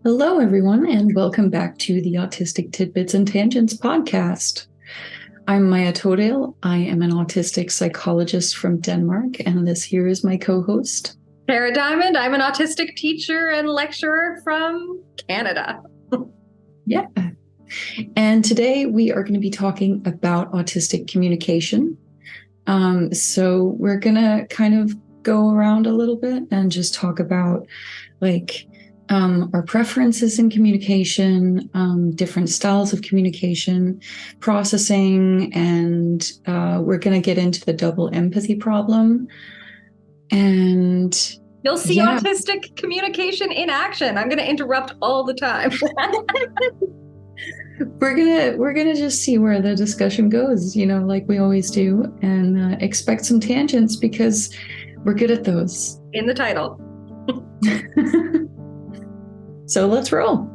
Hello, everyone, and welcome back to the Autistic Tidbits and Tangents podcast. I'm Maja Toudal. I am an autistic psychologist from Denmark, and this here is my co-host, Kara Dymond. I'm an autistic teacher and lecturer from Canada. Yeah. And today we are going to be talking about autistic communication. So we're going to kind of go around a little bit and just talk about our preferences in communication, different styles of communication, processing, and we're going to get into the double empathy problem. And you'll see autistic communication in action. I'm going to interrupt all the time. we're gonna just see where the discussion goes, like we always do, and expect some tangents because we're good at those. In the title. So let's roll.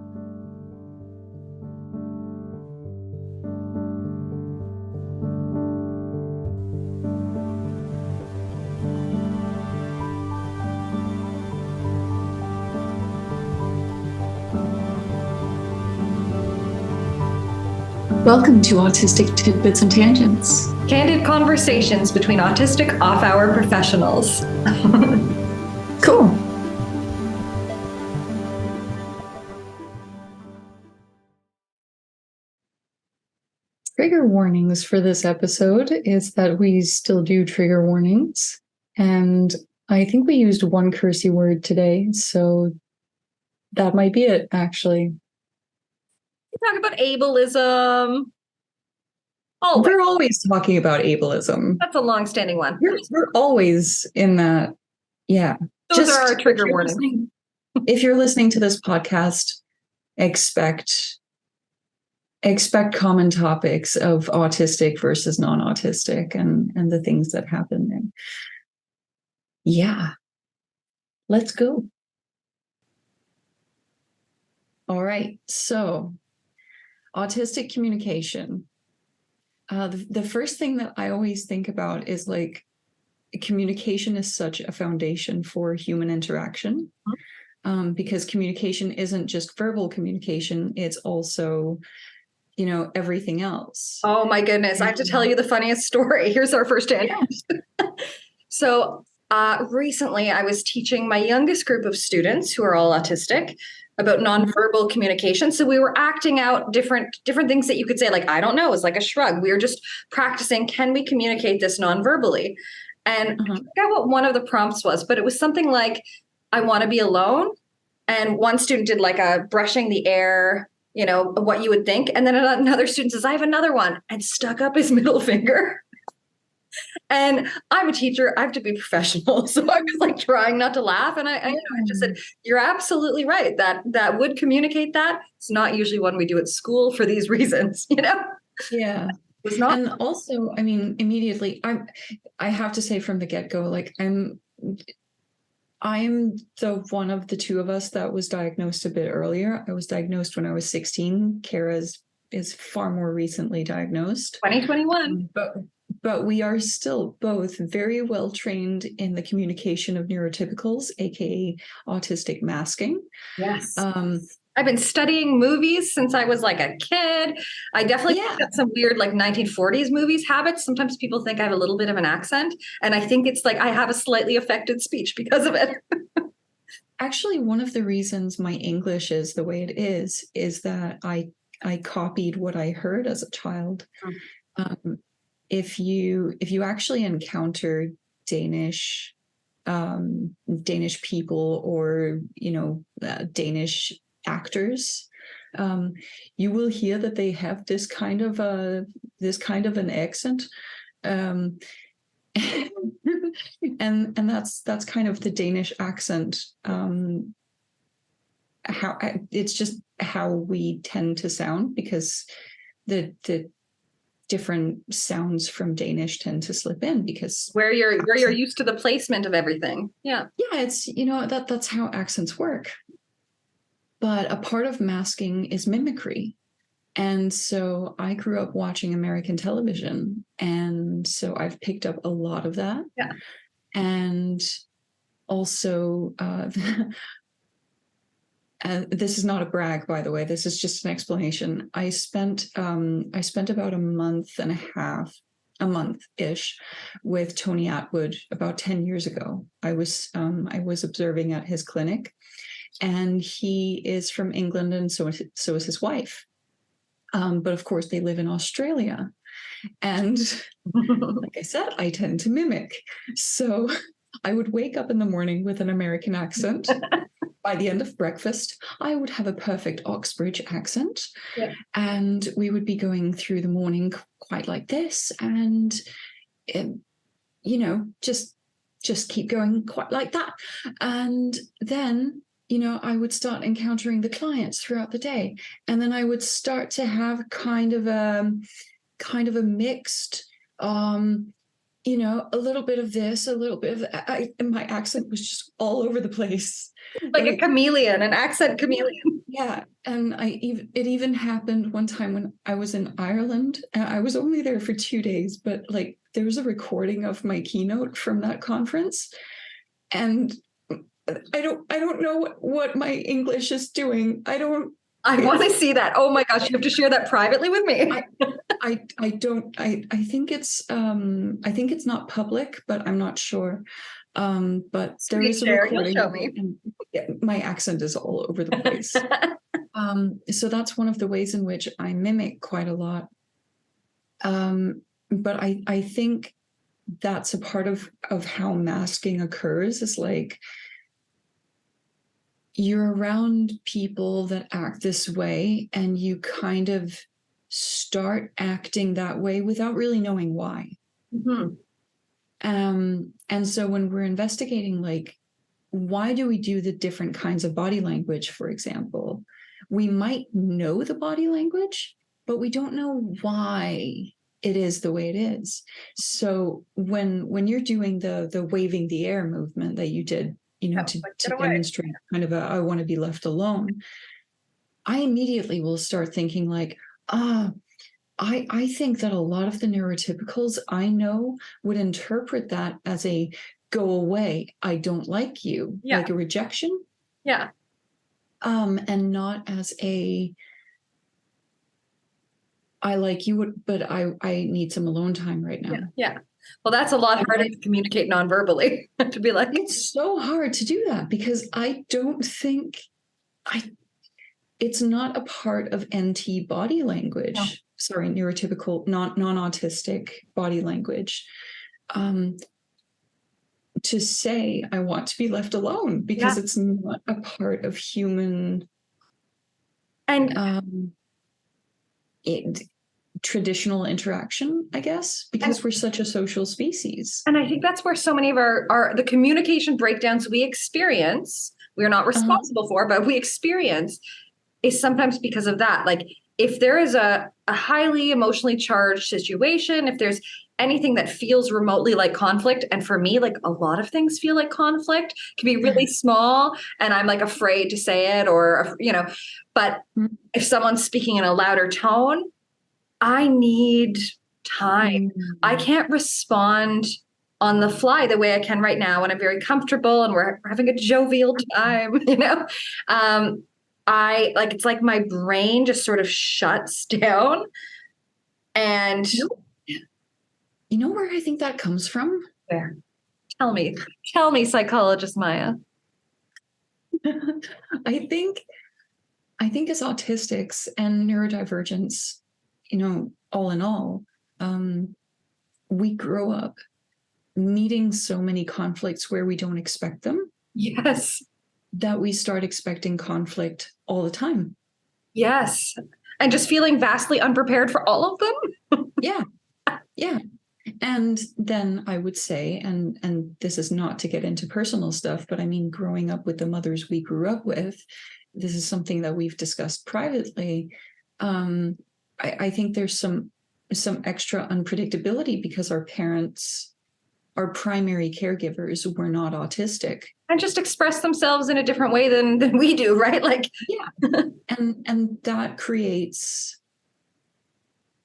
Welcome to Autistic Tidbits and Tangents. Candid conversations between autistic off-hour professionals. Cool. Trigger warnings for this episode is that we still do trigger warnings. And I think we used one cursey word today, so that might be it, actually. We talk about ableism. Always. We're always talking about ableism. That's a long-standing one. We're always in that. Yeah. Those are our trigger warnings. If you're listening to this podcast, expect common topics of autistic versus non-autistic and the things that happen there. Yeah. Let's go. All right. So, autistic communication. The first thing that I always think about is communication is such a foundation for human interaction, because communication isn't just verbal communication, it's also, everything else. Oh my goodness. I have to tell you the funniest story. Here's our first tangent. Yeah. So recently I was teaching my youngest group of students who are all autistic about nonverbal communication. So we were acting out different things that you could say, like, I don't know, it's like a shrug. We were just practicing, can we communicate this nonverbally? And I forget what one of the prompts was, but it was something like, I want to be alone. And one student did like a brushing the air, what you would think. And then another student says, I have another one, and stuck up his middle finger. And I'm a teacher, I have to be professional. So I was trying not to laugh. And I just said, you're absolutely right. That would communicate that. It's not usually one we do at school for these reasons, Yeah. It was not. And also, immediately, I have to say from the get-go, I'm the one of the two of us that was diagnosed a bit earlier. I was diagnosed when I was 16. Kara is far more recently diagnosed. 2021. But we are still both very well trained in the communication of neurotypicals, aka autistic masking. Yes. I've been studying movies since I was a kid. I definitely got some weird 1940s movies habits. Sometimes people think I have a little bit of an accent, and I think it's I have a slightly affected speech because of it. Actually, one of the reasons my English is the way it is that I copied what I heard as a child. If you actually encounter Danish people or Danish actors, you will hear that they have this kind of an accent, and that's kind of the Danish accent. How it's just how we tend to sound, because the different sounds from Danish tend to slip in because where you're used to the placement of everything. Yeah, it's that's how accents work. But a part of masking is mimicry. And so I grew up watching American television, and so I've picked up a lot of that. Yeah. And also And this is not a brag, by the way. This is just an explanation. I spent about a month-ish, with Tony Atwood about 10 years ago. I was observing at his clinic, and he is from England, and so is his wife. But of course, they live in Australia. And like I said, I tend to mimic. So I would wake up in the morning with an American accent. By the end of breakfast, I would have a perfect Oxbridge accent. Yeah. And we would be going through the morning quite like this. And, just keep going quite like that. And then, I would start encountering the clients throughout the day. And then I would start to have kind of a mixed, a little bit of this, a little bit of that. And my accent was just all over the place. Like a chameleon, an accent chameleon. Yeah. And it even happened one time when I was in Ireland. I was only there for 2 days, but like there was a recording of my keynote from that conference. And I don't know what my English is doing. I want to see that. Oh my gosh, you have to share that privately with me. I think it's not public, but I'm not sure. But there is a recording. You'll show me. And my accent is all over the place. So that's one of the ways in which I mimic quite a lot. But I think that's a part of how masking occurs, is like, you're around people that act this way, and you kind of start acting that way without really knowing why. Mm-hmm. And so when we're investigating, like, why do we do the different kinds of body language, for example, we might know the body language, but we don't know why it is the way it is. So when you're doing the waving the air movement that you did, to demonstrate kind of I want to be left alone, I immediately will start thinking like, I think that a lot of the neurotypicals I know would interpret that as a go away, I don't like you, like a rejection. Yeah. And not as a I like you, but I need some alone time right now. Yeah. Well, that's a lot harder to communicate non-verbally. To be like, it's so hard to do that, because I don't think it's not a part of NT body language. No. Sorry, neurotypical, non-autistic body language. To say I want to be left alone, because it's not a part of human and traditional interaction, I guess, because we're such a social species. And I think that's where so many of the communication breakdowns we experience, we're not responsible for, but we experience, is sometimes because of that. Like, if there is a highly emotionally charged situation, if there's anything that feels remotely like conflict, and for me, like, a lot of things feel like conflict, can be really small, and I'm like afraid to say it, or, but if someone's speaking in a louder tone, I need time. I can't respond on the fly the way I can right now when I'm very comfortable and we're having a jovial time, it's like my brain just sort of shuts down. And you know where I think that comes from? Where? Tell me, psychologist Maja. I think as autistics and neurodivergents, all in all, we grow up meeting so many conflicts where we don't expect them. Yes. That we start expecting conflict all the time. Yes. And just feeling vastly unprepared for all of them. Yeah. And then I would say, and this is not to get into personal stuff, but I mean, growing up with the mothers we grew up with, this is something that we've discussed privately. I think there's some extra unpredictability because our parents, our primary caregivers, were not autistic. And just express themselves in a different way than we do, right? Like, yeah. and that creates,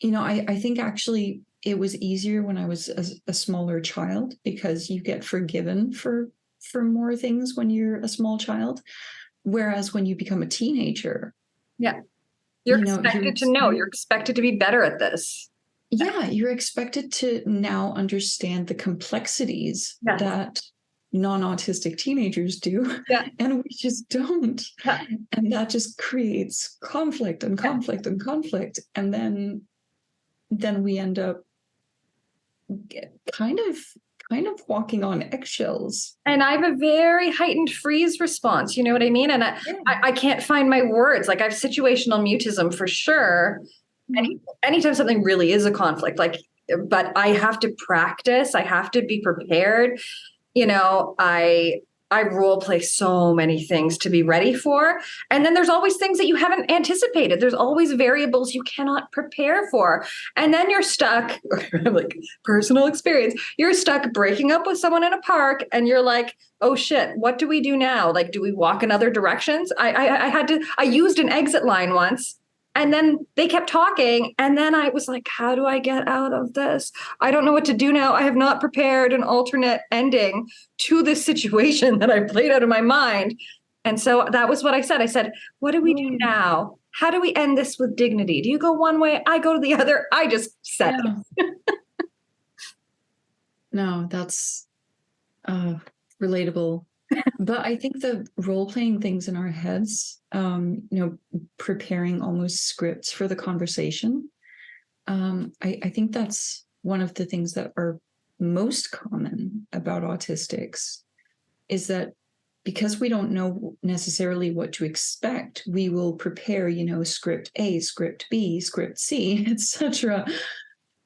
I think actually it was easier when I was a smaller child, because you get forgiven for more things when you're a small child. Whereas when you become a teenager, Yeah. You're you know, expected to know. You're expected to be better at this. Yeah, you're expected to now understand the complexities that non-autistic teenagers do, and we just don't. Yeah. And that just creates conflict and conflict and conflict. And then we end up kind of walking on eggshells. And I have a very heightened freeze response. You know what I mean? And I can't find my words. Like I have situational mutism for sure. Anytime something really is a conflict, but I have to practice. I have to be prepared. You know, I role play so many things to be ready for. And then there's always things that you haven't anticipated. There's always variables you cannot prepare for. And then you're stuck, like personal experience, you're stuck breaking up with someone in a park and you're like, oh shit, what do we do now? Like, do we walk in other directions? I used an exit line once. And then they kept talking. And then I was like, how do I get out of this? I don't know what to do now. I have not prepared an alternate ending to this situation that I played out of my mind. And so that was what I said. I said, what do we do now? How do we end this with dignity? Do you go one way? I go to the other. I just said it. No, that's relatable. But I think the role-playing things in our heads, preparing almost scripts for the conversation, I think that's one of the things that are most common about autistics, is that because we don't know necessarily what to expect, we will prepare, script A, script B, script C, etc.,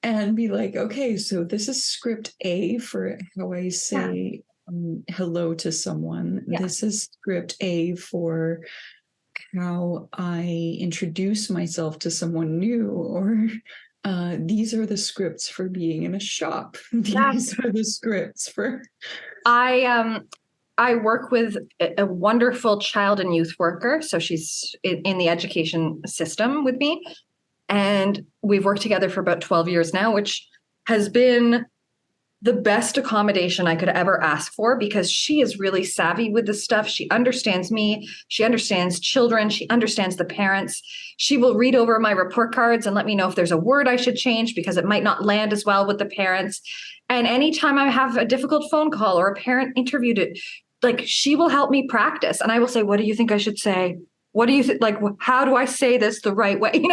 and be like, okay, so this is script A for how I say hello to someone. This is script A for how I introduce myself to someone new, or these are the scripts for being in a shop. These are the scripts for. I work with a wonderful child and youth worker. So she's in the education system with me. And we've worked together for about 12 years now, which has been the best accommodation I could ever ask for, because she is really savvy with this stuff. She understands me. She understands children. She understands the parents. She will read over my report cards and let me know if there's a word I should change because it might not land as well with the parents. And anytime I have a difficult phone call or a parent interviewed it, she will help me practice. And I will say, what do you think I should say? What do you think? How do I say this the right way?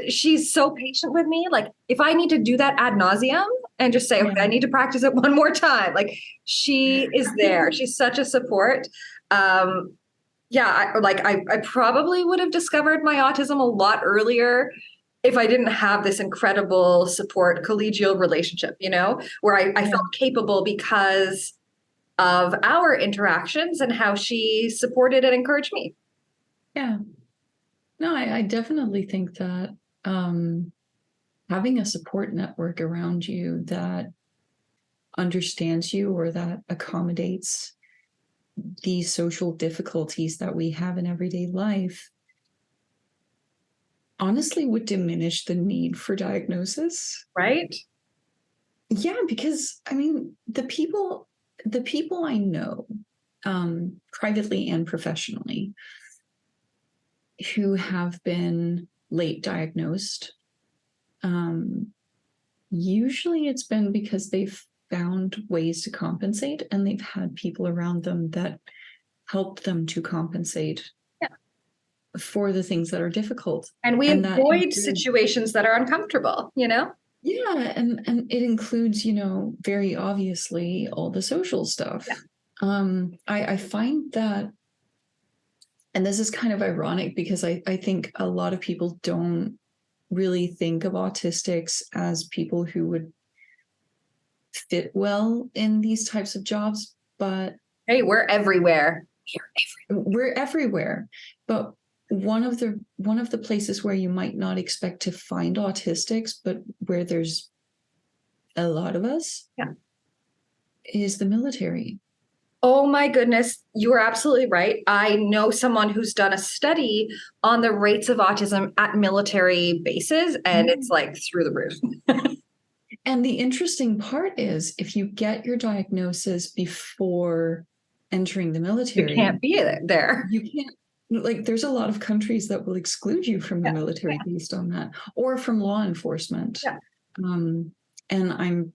She's so patient with me. Like if I need to do that ad nauseum and just say, okay, I need to practice it one more time. Like she is there. She's such a support. I probably would have discovered my autism a lot earlier if I didn't have this incredible support collegial relationship, where I felt capable because of our interactions and how she supported and encouraged me. Yeah. No, I definitely think that having a support network around you that understands you or that accommodates the social difficulties that we have in everyday life honestly would diminish the need for diagnosis. Right? Yeah, because the people I know, privately and professionally, who have been late diagnosed, usually it's been because they've found ways to compensate and they've had people around them that helped them to compensate for the things that are difficult. And we avoid situations that are uncomfortable, Yeah, and it includes, very obviously all the social stuff. I find that, and this is kind of ironic because I think a lot of people don't really think of autistics as people who would fit well in these types of jobs, but hey, we're everywhere. We're everywhere. But one of the places where you might not expect to find autistics, but where there's a lot of us, is the military. Oh my goodness, you are absolutely right. I know someone who's done a study on the rates of autism at military bases, and it's like through the roof. And the interesting part is if you get your diagnosis before entering the military. You can't be there. You can't, like, there's a lot of countries that will exclude you from the military based on that, or from law enforcement. Yeah. And I'm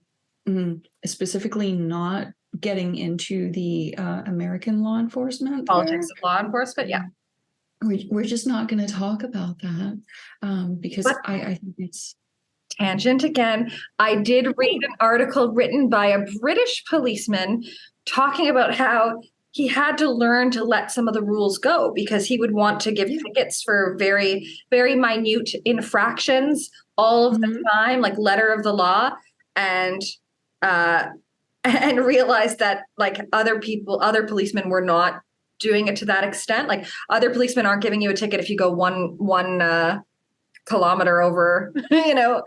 specifically not getting into the American law enforcement Politics of law enforcement. Yeah. We're just not going to talk about that because I think it's tangent again. I did read an article written by a British policeman talking about how he had to learn to let some of the rules go because he would want to give tickets for very, very minute infractions all of the time, like letter of the law, and realized that like other policemen were not doing it to that extent. Like other policemen aren't giving you a ticket if you go one kilometer over, on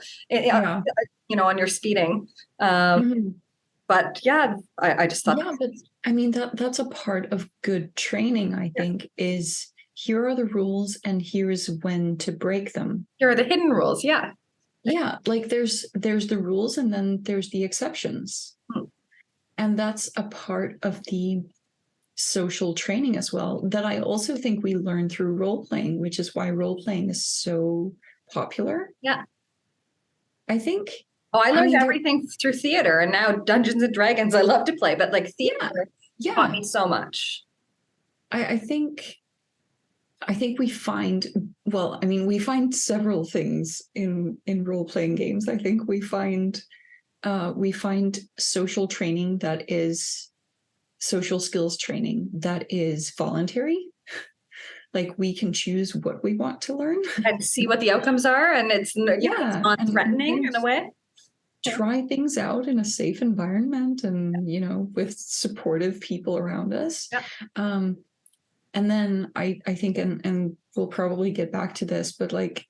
your speeding. But yeah, I just thought. Yeah, but I mean, that's a part of good training, I think, is here are the rules and here's when to break them. Here are the hidden rules. Yeah. Yeah. Like there's the rules and then there's the exceptions. And that's a part of the social training as well that I also think we learn through role playing, which is why role playing is so popular. Yeah. I think. Oh, I learned everything through theater, and now Dungeons and Dragons I love to play, but like theater taught me so much. I think we find, we find several things in role-playing games. I think we find social training that is social skills training that is voluntary. Like we can choose what we want to learn and see what the outcomes are, and it's non-threatening in a way. Try things out in a safe environment and with supportive people around us. And then I think and we'll probably get back to this, but like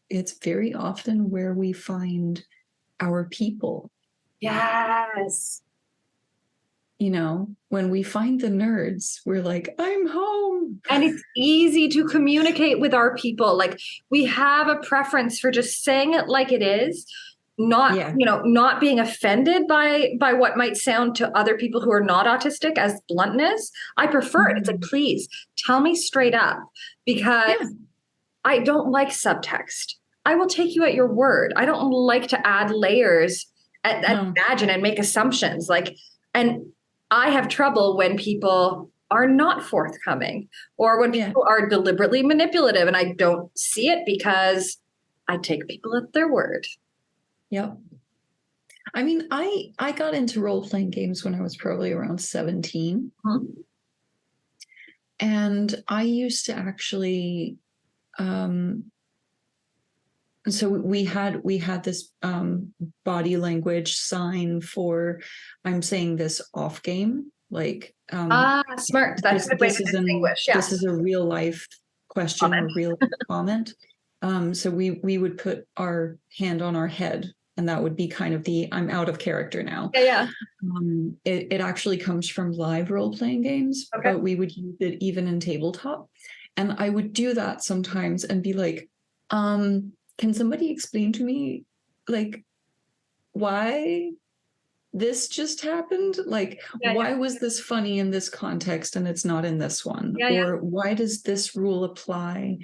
it's very often where we find our people. Yes. When we find the nerds, we're like, I'm home. And it's easy to communicate with our people. Like we have a preference for just saying it like it is, not being offended by what might sound to other people who are not autistic as bluntness. I prefer it. It's like, please tell me straight up, because I don't like subtext. I will take you at your word. I don't like to add layers and imagine and make assumptions. And I have trouble when people are not forthcoming or when people are deliberately manipulative, and I don't see it because I take people at their word. Yep. I mean, I got into role-playing games when I was probably around 17. And I used to actually, so we had this body language sign for, I'm saying this off game, like smart. That's a good way to distinguish. This is a real life question or real comment. So we would put our hand on our head, and that would be kind of the I'm out of character now. Yeah. It actually comes from live role-playing games, but we would use it even in tabletop. And I would do that sometimes and be like, can somebody explain to me, like, why this just happened? Like, why was this funny in this context and it's not in this one? Or why does this rule apply,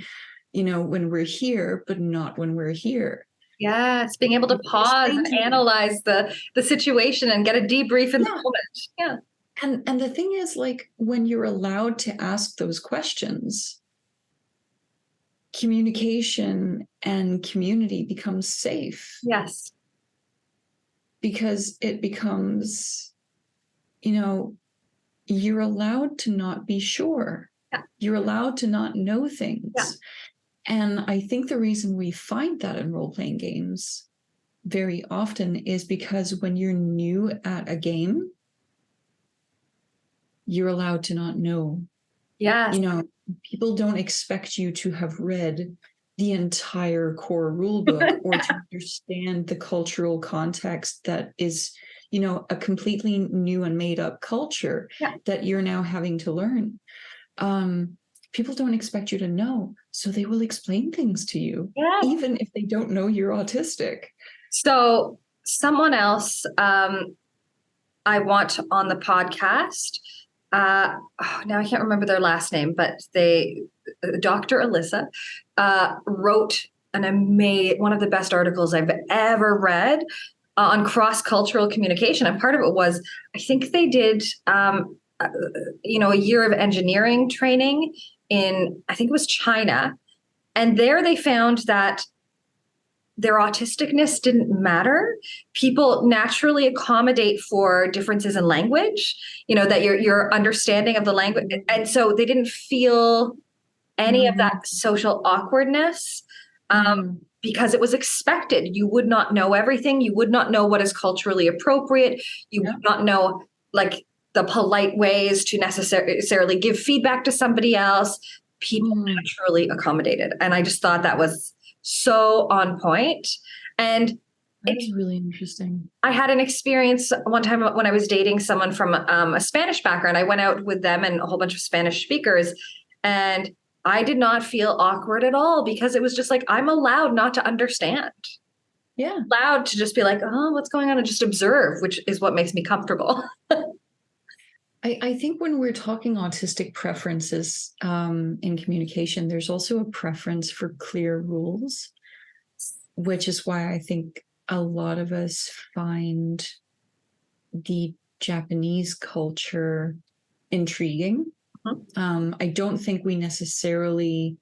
when we're here, but not when we're here? Yes, being able to pause and analyze the situation and get a debrief in the moment. Yeah. And the thing is, like, when you're allowed to ask those questions, communication and community becomes safe. Yes. Because it becomes, you're allowed to not be sure. Yeah. You're allowed to not know things. Yeah. And I think the reason we find that in role-playing games very often is because when you're new at a game, you're allowed to not know. Yeah. People don't expect you to have read the entire core rule book or to understand the cultural context that is, a completely new and made up culture that you're now having to learn. People don't expect you to know, so they will explain things to you, even if they don't know you're autistic. So someone else I want on the podcast now I can't remember their last name, but Dr. Alyssa, wrote one of the best articles I've ever read on cross-cultural communication. And part of it was, I think they did, a year of engineering training in, I think it was China. And there they found that their autisticness didn't matter. People naturally accommodate for differences in language, that your understanding of the language. And so they didn't feel any of that social awkwardness because it was expected. You would not know everything. You would not know what is culturally appropriate. You would not know like the polite ways to necessarily give feedback to somebody else. People naturally accommodated. And I just thought that was so on point. And it's really interesting. I had an experience one time when I was dating someone from a Spanish background. I went out with them and a whole bunch of Spanish speakers, and I did not feel awkward at all because it was just like, I'm allowed not to understand. Yeah. Allowed to just be like, oh, what's going on? And just observe, which is what makes me comfortable. I think when we're talking autistic preferences in communication, there's also a preference for clear rules, which is why I think a lot of us find the Japanese culture intriguing. I don't think we necessarily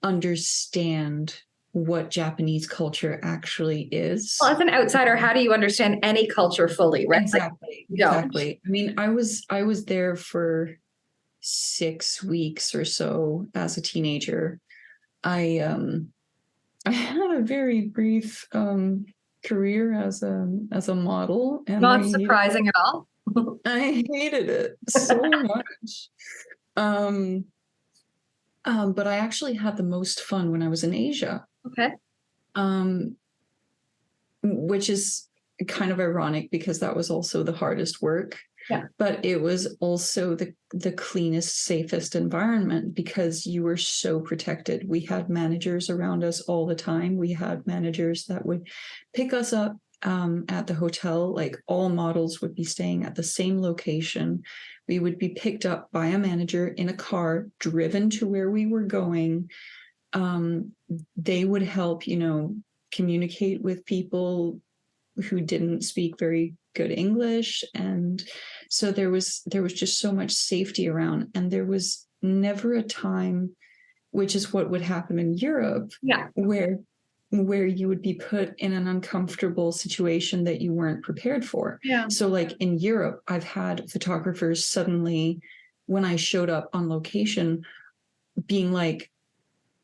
understand what Japanese culture actually is. Well, as an outsider, how do you understand any culture fully, right? Exactly. I mean, I was there for 6 weeks or so as a teenager. I had a very brief career as a model, and not surprising at all. I hated it so much. But I actually had the most fun when I was in Asia. Okay. Which is kind of ironic because that was also the hardest work. Yeah. But it was also the cleanest, safest environment because you were so protected. We had managers around us all the time. We had managers that would pick us up at the hotel. Like all models would be staying at the same location. We would be picked up by a manager in a car, driven to where we were going. They would help, communicate with people who didn't speak very good English. And so there was just so much safety around. And there was never a time, which is what would happen in Europe, where you would be put in an uncomfortable situation that you weren't prepared for. Yeah. So like in Europe, I've had photographers suddenly, when I showed up on location, being like,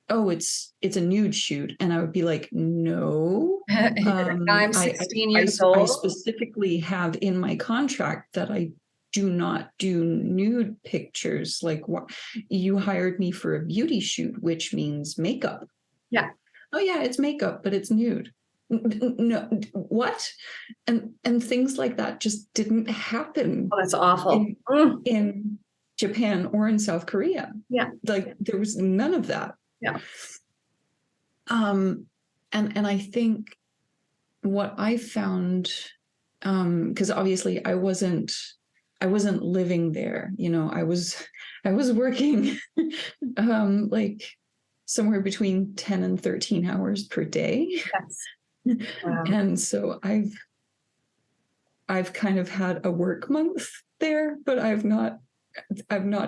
oh, it's a nude shoot. And I would be like, no. I'm 16 years old. I specifically have in my contract that I do not do nude pictures. Like, what? You hired me for a beauty shoot, which means makeup. Yeah. Oh yeah, it's makeup, but it's nude. No, what? And things like that just didn't happen. Oh, that's awful. In Japan or in South Korea. Yeah. Like there was none of that. Yeah. And I think what I found, because obviously I wasn't living there, I was working like somewhere between 10 and 13 hours per day. Yes. Wow. And so I've kind of had a work month there, but I've not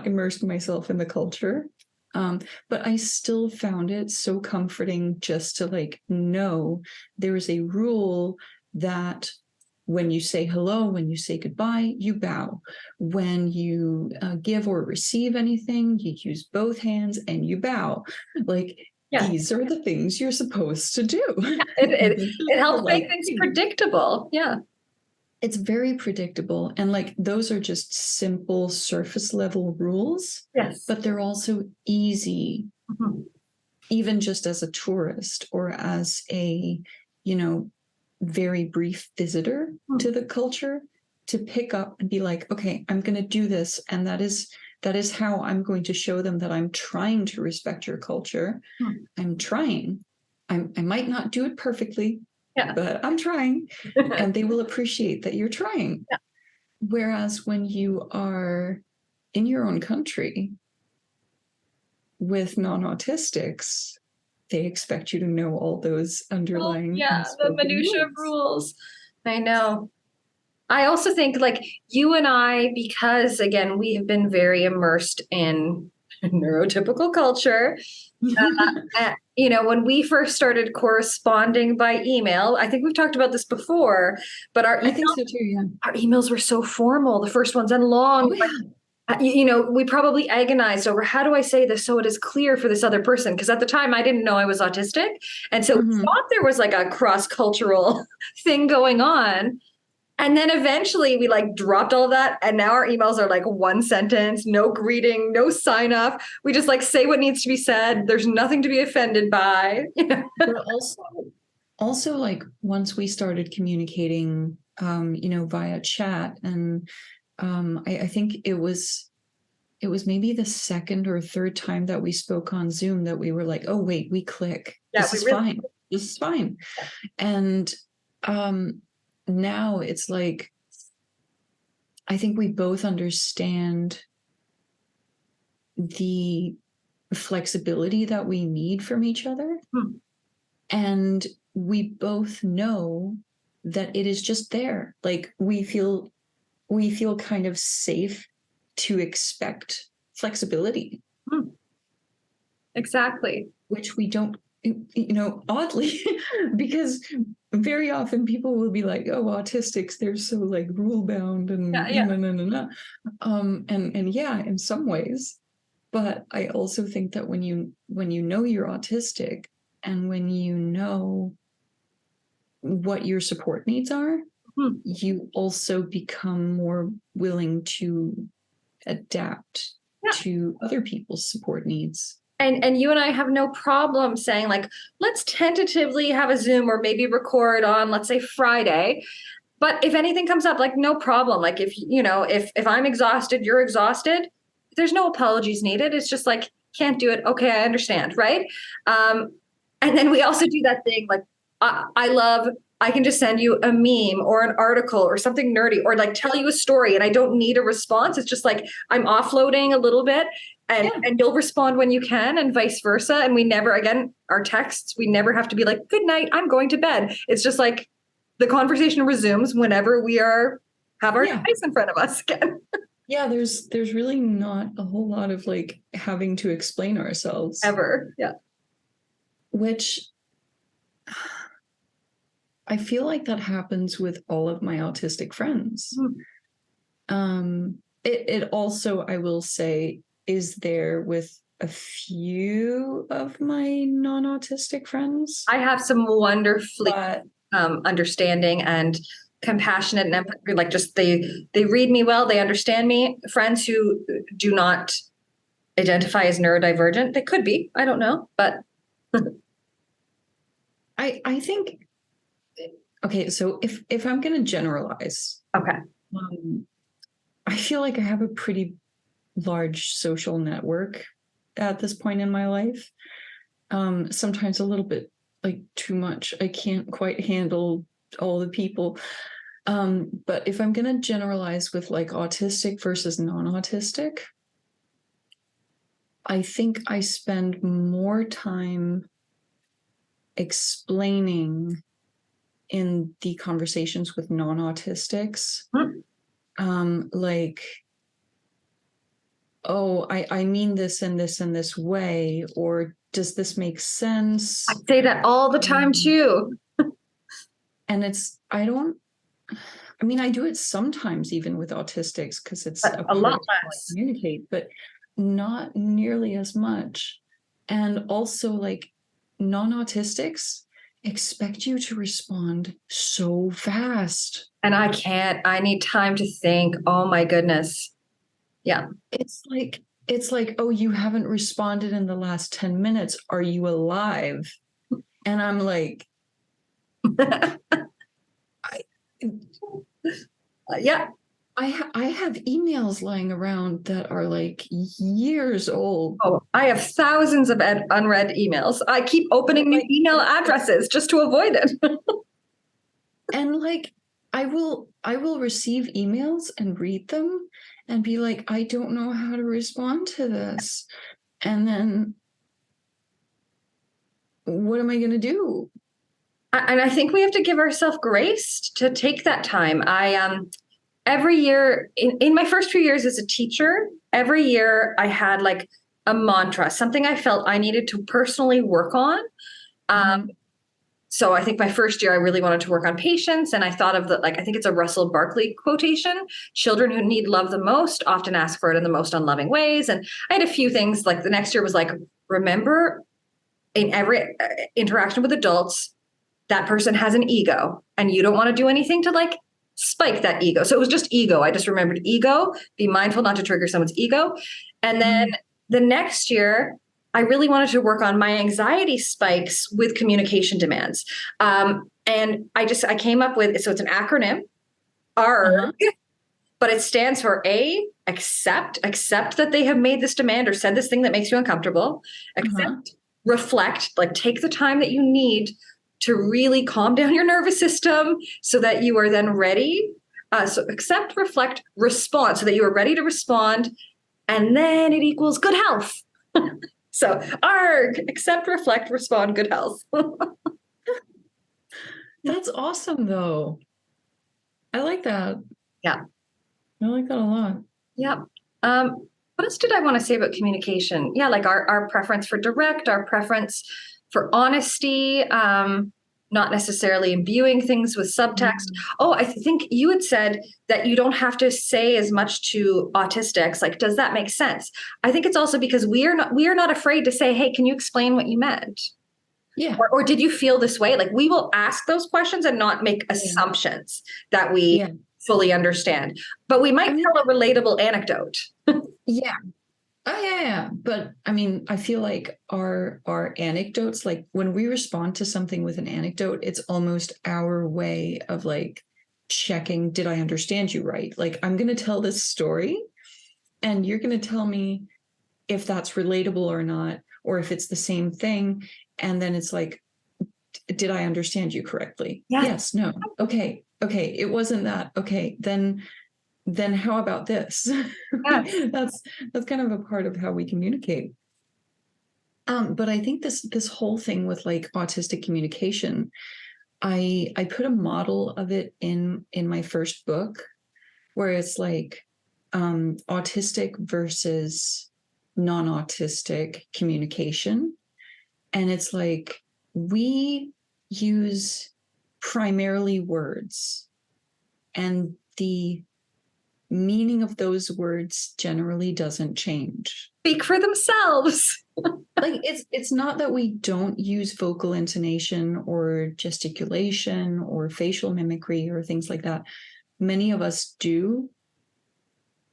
immersed myself in the culture. But I still found it so comforting just to know there is a rule that when you say hello, when you say goodbye, you bow. When you give or receive anything, you use both hands and you bow. These are the things you're supposed to do. It helps make things predictable. Yeah. It's very predictable. And those are just simple surface level rules. Yes. But they're also easy, even just as a tourist or as a, very brief visitor to the culture, to pick up and be like, okay, I'm going to do this. And that is how I'm going to show them that I'm trying to respect your culture. I'm trying. I might not do it perfectly. Yeah. But I'm trying, and they will appreciate that you're trying. Yeah. Whereas when you are in your own country with non-autistics, they expect you to know all those underlying the minutia of rules. rules. I know. I also think like you and I, because again, we have been very immersed in neurotypical culture. When we first started corresponding by email, I think we've talked about this before, but I think so too, yeah. Our emails were so formal, the first ones, and long. Oh, yeah. We probably agonized over how do I say this so it is clear for this other person? Because at the time I didn't know I was autistic. And so we thought there was like a cross-cultural thing going on. And then eventually we like dropped all of that. And now our emails are like one sentence, no greeting, no sign off. We just like say what needs to be said. There's nothing to be offended by. But also like once we started communicating, via chat, and I think it was maybe the second or third time that we spoke on Zoom that we were like, oh wait, we click. This is fine. This is fine. And now it's like, I think we both understand the flexibility that we need from each other. And we both know that it is just there. Like we feel kind of safe to expect flexibility. Exactly. Which we don't, oddly, because very often people will be like, oh, autistics, they're so like rule bound and and yeah, in some ways. But I also think that when you know you're autistic and when you know what your support needs are, you also become more willing to adapt to other people's support needs. And you and I have no problem saying like, let's tentatively have a Zoom or maybe record on, let's say, Friday. But if anything comes up, like no problem. Like if I'm exhausted, you're exhausted, there's no apologies needed. It's just like, can't do it. Okay, I understand. Right. And then we also do that thing like I can just send you a meme or an article or something nerdy or like tell you a story and I don't need a response. It's just like I'm offloading a little bit and you'll respond when you can and vice versa. And we never, again, our texts, we never have to be like, good night, I'm going to bed. It's just like the conversation resumes whenever we have our device in front of us again. Yeah, there's really not a whole lot of like having to explain ourselves. Ever. Yeah. Which I feel like that happens with all of my autistic friends. It also, I will say, is there with a few of my non-autistic friends. I have some wonderfully understanding and compassionate and empathy. Like just they read me well, they understand me. Friends who do not identify as neurodivergent, they could be. I don't know, but I think. Okay, so if I'm going to generalize, I feel like I have a pretty large social network at this point in my life. Sometimes a little bit like too much. I can't quite handle all the people. But if I'm going to generalize with like autistic versus non-autistic, I think I spend more time explaining in the conversations with non-autistics, like, oh, I mean this and this and this way, or does this make sense? I say that all the time too. And I do it sometimes even with autistics because it's a lot less to communicate, but not nearly as much. And also like non-autistics expect you to respond so fast. And I can't. I need time to think. Oh my goodness. Yeah. It's like, oh, you haven't responded in the last 10 minutes. Are you alive? And I'm like, yeah. I have emails lying around that are like years old. Oh, I have thousands of unread emails. I keep opening new email addresses just to avoid it. And like, I will receive emails and read them. and be like, I don't know how to respond to this. And then what am I going to do? And I think we have to give ourselves grace to take that time. Every year in my first few years as a teacher, every year I had like a mantra, something I felt I needed to personally work on. So I think my first year I really wanted to work on patience, and I thought of I think it's a Russell Barkley quotation: children who need love the most often ask for it in the most unloving ways. And I had a few things, like the next year was like, remember, in every interaction with adults, that person has an ego and you don't want to do anything to like spike that ego. So it was just ego. I just remembered ego, be mindful not to trigger someone's ego. And then the next year, I really wanted to work on my anxiety spikes with communication demands. And I came up with, so it's an acronym, ARG, but it stands for accept that they have made this demand or said this thing that makes you uncomfortable. Accept, reflect, like take the time that you need to really calm down your nervous system so that you are then ready. So accept, reflect, respond, so that you are ready to respond. And then it equals good health. So ARG, accept, reflect, respond, good health. That's awesome, though. I like that. Yeah. I like that a lot. Yeah. What else did I want to say about communication? Yeah, like our preference for direct, our preference for honesty, not necessarily imbuing things with subtext. Oh, I think you had said that you don't have to say as much to autistics. Like, does that make sense? I think it's also because we are not afraid to say, hey, can you explain what you meant? Yeah. Or did you feel this way? Like, we will ask those questions and not make assumptions that we fully understand. But we might tell a relatable anecdote. Yeah. Oh, yeah. But I mean, I feel like our anecdotes, like when we respond to something with an anecdote, it's almost our way of like checking, did I understand you right? Like, I'm going to tell this story and you're going to tell me if that's relatable or not, or if it's the same thing. And then it's like, did I understand you correctly? Yeah. Yes, no. Okay. It wasn't that. Okay. Then how about this? That's kind of a part of how we communicate. But I think this whole thing with like autistic communication, I put a model of it in my first book, where it's like autistic versus non-autistic communication. And it's like we use primarily words, and the meaning of those words generally doesn't change. Speak for themselves. Like it's not that we don't use vocal intonation or gesticulation or facial mimicry or things like that. Many of us do,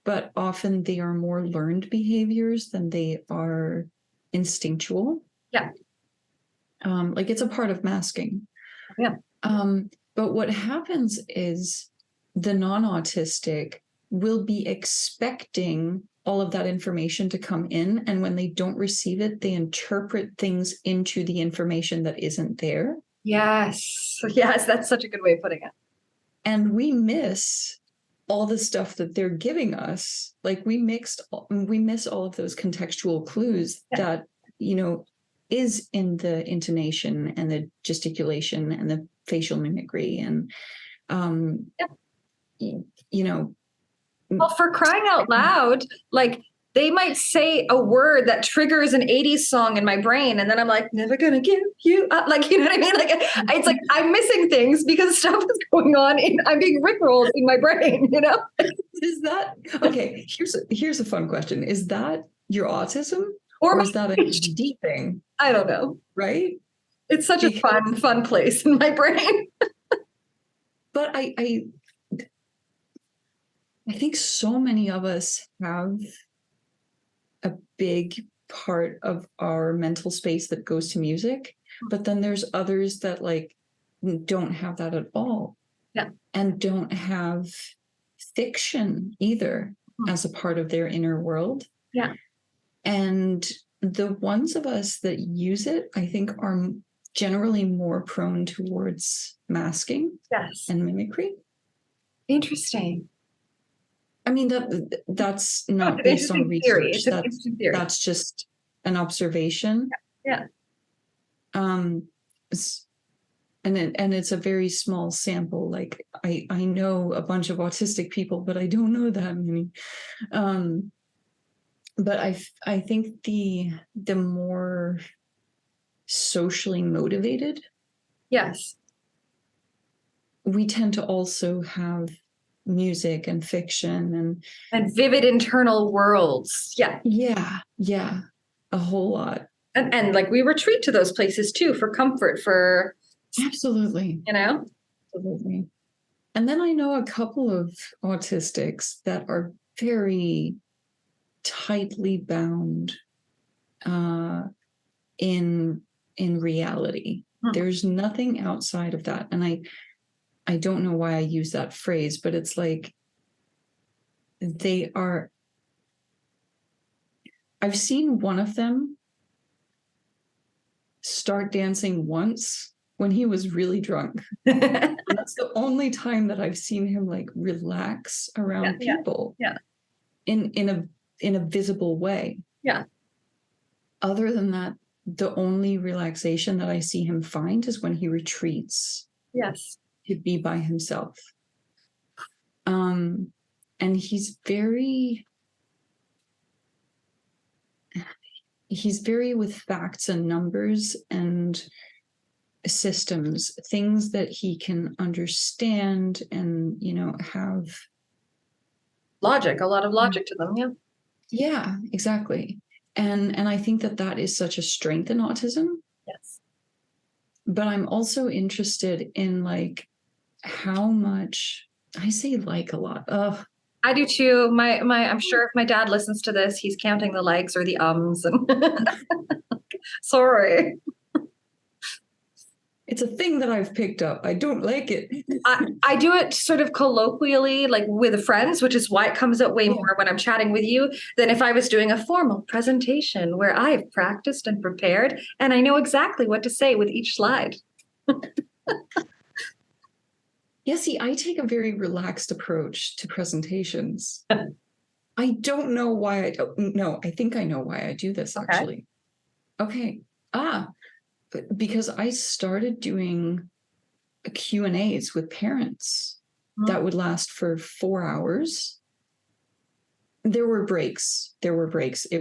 but often they are more learned behaviors than they are instinctual. Yeah. Like it's a part of masking. Yeah. But what happens is the non-autistic will be expecting all of that information to come in. And when they don't receive it, they interpret things into the information that isn't there. Yes. That's such a good way of putting it. And we miss all the stuff that they're giving us. Like we miss all of those contextual clues that, is in the intonation and the gesticulation and the facial mimicry. And, well, for crying out loud, like they might say a word that triggers an 80s song in my brain. And then I'm like, never gonna give you up. Like, you know what I mean? Like, it's like I'm missing things because stuff is going on and I'm being rickrolled in my brain, Is that, okay, here's a fun question. Is that your autism or is that an ADD thing? I don't know. Right? It's such a fun place in my brain. But I think so many of us have a big part of our mental space that goes to music, but then there's others that like don't have that at all. Yeah. And don't have fiction either as a part of their inner world. Yeah. And the ones of us that use it, I think, are generally more prone towards masking and mimicry. Interesting. I mean, that's not It's based an on interesting theory. research. It's an interesting theory. That's just an observation. Yeah. And it's a very small sample. Like I know a bunch of autistic people, but I don't know that many. But I think the more socially motivated, Yes, we tend to also have music and fiction and vivid internal worlds. yeah, a whole lot. And like we retreat to those places too for comfort, for Absolutely. Absolutely. And then I know a couple of autistics that are very tightly bound in reality. There's nothing outside of that. And I don't know why I use that phrase, but it's like I've seen one of them start dancing once when he was really drunk. That's the only time that I've seen him like relax around people. Yeah. In a visible way. Yeah. Other than that, the only relaxation that I see him find is when he retreats. Yes. To be by himself. And he's very with facts and numbers and systems, things that he can understand and, have logic, a lot of logic to them. Yeah, exactly. And I think that is such a strength in autism. Yes. But I'm also interested in like how much I say like a lot. I do too. I'm sure if my dad listens to this, he's counting the likes or the ums. And sorry. It's a thing that I've picked up. I don't like it. I do it sort of colloquially, like with friends, which is why it comes out way more when I'm chatting with you than if I was doing a formal presentation where I've practiced and prepared and I know exactly what to say with each slide. Yeah, see, I take a very relaxed approach to presentations. I don't know why I think I know why I do this actually. Okay. Because I started doing Q&As with parents that would last for 4 hours. There were breaks. It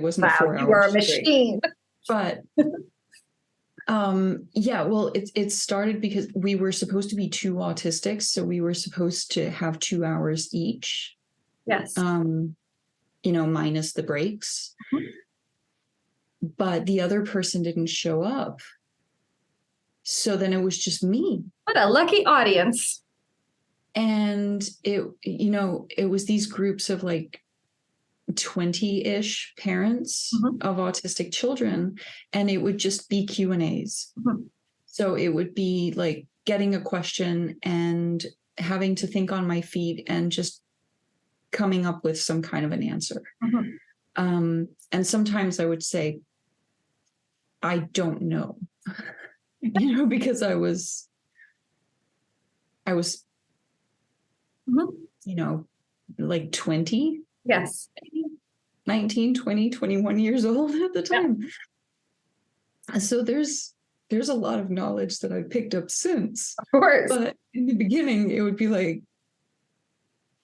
wasn't 4 hours. You are a machine. But well, it started because we were supposed to be 2 autistics, so we were supposed to have 2 hours each. Yes. Minus the breaks. But the other person didn't show up. So then it was just me. What a lucky audience. And it was these groups of like 20-ish parents of autistic children, and it would just be Q&As. So it would be like getting a question and having to think on my feet and just coming up with some kind of an answer. And sometimes I would say, I don't know. Because I was, like 20. Yes. 19, 20, 21 years old at the time. Yeah. So there's a lot of knowledge that I've picked up since. Of course. But in the beginning, it would be like,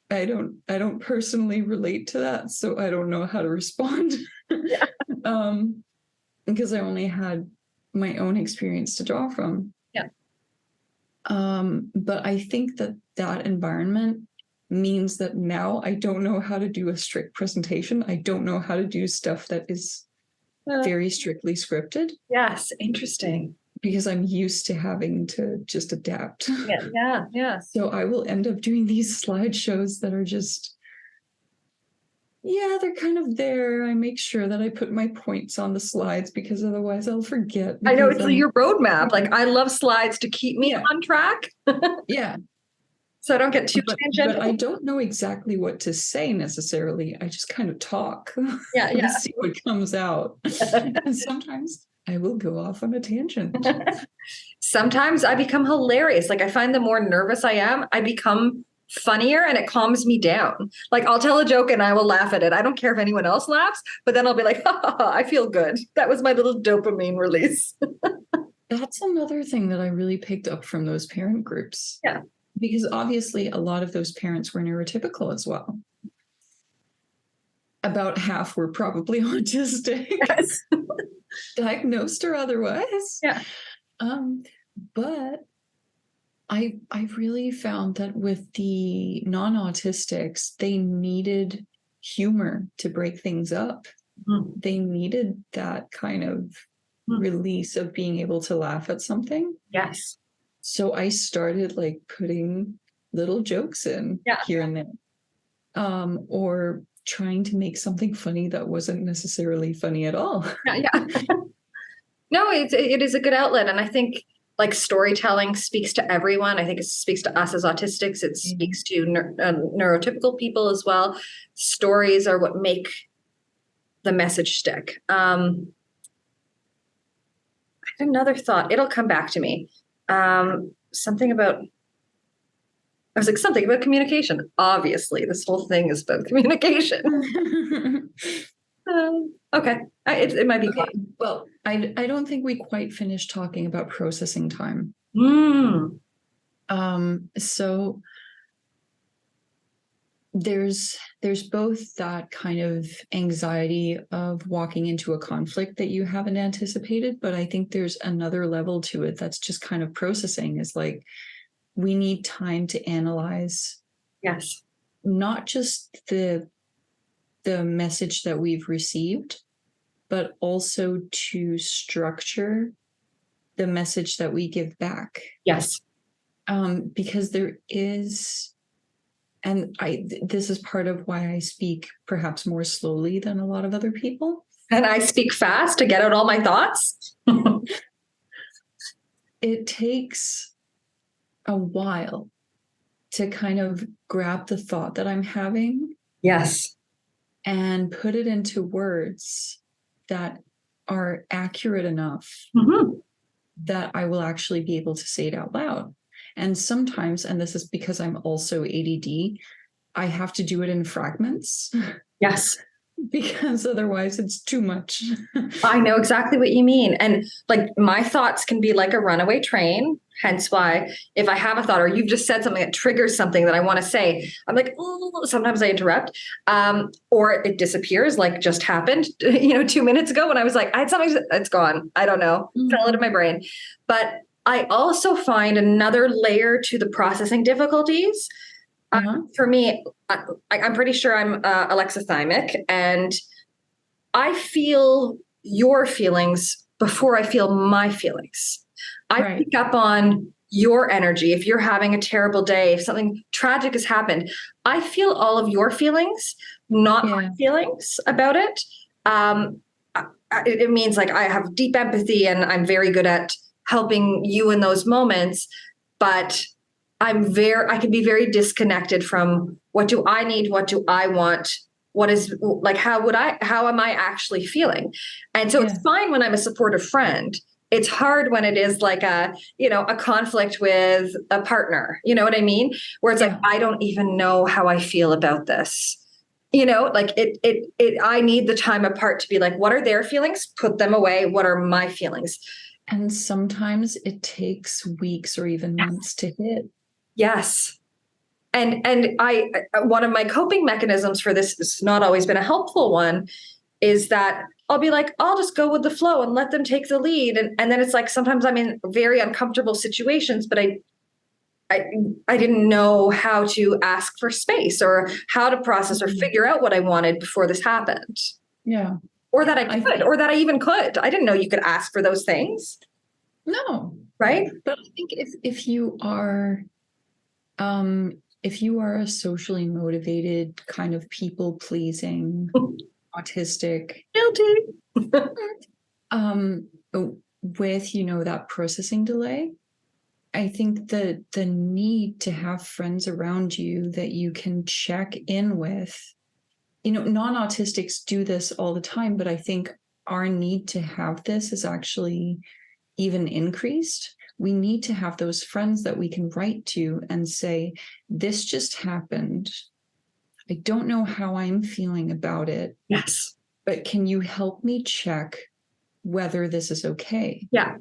I don't personally relate to that, so I don't know how to respond. Yeah. Because I only had my own experience to draw from. Yeah. But I think that environment means that now I don't know how to do a strict presentation. I don't know how to do stuff that is very strictly scripted. Yes, interesting. Because I'm used to having to just adapt. Yeah. So I will end up doing these slideshows that are just, they're kind of there. I make sure that I put my points on the slides because otherwise I'll forget. I know, it's your roadmap. Like I love slides to keep me on track. Yeah. So I don't get too tangential. But I don't know exactly what to say necessarily. I just kind of talk. Yeah. And see what comes out. And sometimes I will go off on a tangent. Sometimes I become hilarious. Like I find the more nervous I am, I become funnier and it calms me down. Like I'll tell a joke and I will laugh at it. I don't care if anyone else laughs, but then I'll be like, ha, ha, ha, I feel good. That was my little dopamine release. That's another thing that I really picked up from those parent groups. Yeah. Because obviously a lot of those parents were neurotypical as well. About half were probably autistic, Yes. diagnosed or otherwise. Yeah. But I really found that with the non-autistics, they needed humor to break things up. Mm-hmm. They needed that kind of release of being able to laugh at something. Yes. So I started like putting little jokes in here and there, or trying to make something funny that wasn't necessarily funny at all. Yeah. No, it is a good outlet. And I think like storytelling speaks to everyone. I think it speaks to us as autistics. It speaks to neurotypical people as well. Stories are what make the message stick. I had another thought. It'll come back to me. Something about communication. Obviously, this whole thing is about communication. Okay. It might be. Okay. Well, I don't think we quite finished talking about processing time. So there's both that kind of anxiety of walking into a conflict that you haven't anticipated, but I think there's another level to it that's just kind of processing, is like we need time to analyze. Yes. Not just the message that we've received, but also to structure the message that we give back. Yes. Because there is, and this is part of why I speak perhaps more slowly than a lot of other people. And I speak fast to get out all my thoughts. It takes a while to kind of grab the thought that I'm having. Yes. And put it into words that are accurate enough that I will actually be able to say it out loud. And sometimes, and this is because I'm also ADD, I have to do it in fragments. Yes. Because otherwise it's too much. I know exactly what you mean. And like my thoughts can be like a runaway train. Hence why if I have a thought or you've just said something that triggers something that I want to say, I'm like, oh, sometimes I interrupt, or it disappears like just happened, 2 minutes ago when I was like, I had something, it's gone. I don't know, fell out of my brain. But I also find another layer to the processing difficulties. For me, I'm pretty sure I'm alexithymic, and I feel your feelings before I feel my feelings. I pick up on your energy. If you're having a terrible day, if something tragic has happened, I feel all of your feelings, not my feelings about it. It means like I have deep empathy and I'm very good at helping you in those moments, but I can be very disconnected from what do I need? What do I want? What is like, how am I actually feeling? And so it's fine when I'm a supportive friend. It's hard when it is like a conflict with a partner, you know what I mean? Where it's like, I don't even know how I feel about this. Like I need the time apart to be like, what are their feelings? Put them away. What are my feelings? And sometimes it takes weeks or even months to hit. Yes. And one of my coping mechanisms for this has not always been a helpful one, is that I'll be like, I'll just go with the flow and let them take the lead. And then it's like, sometimes I'm in very uncomfortable situations, but I didn't know how to ask for space or how to process or figure out what I wanted before this happened. Yeah. Or that I could, or that I even could. I didn't know you could ask for those things. No. Right. But I think if you are a socially motivated, kind of people pleasing, autistic, guilty, with, that processing delay, I think that the need to have friends around you that you can check in with, non-autistics do this all the time, but I think our need to have this is actually even increased we need to have those friends that we can write to and say, this just happened. I don't know how I'm feeling about it. Yes. But can you help me check whether this is okay? Yeah.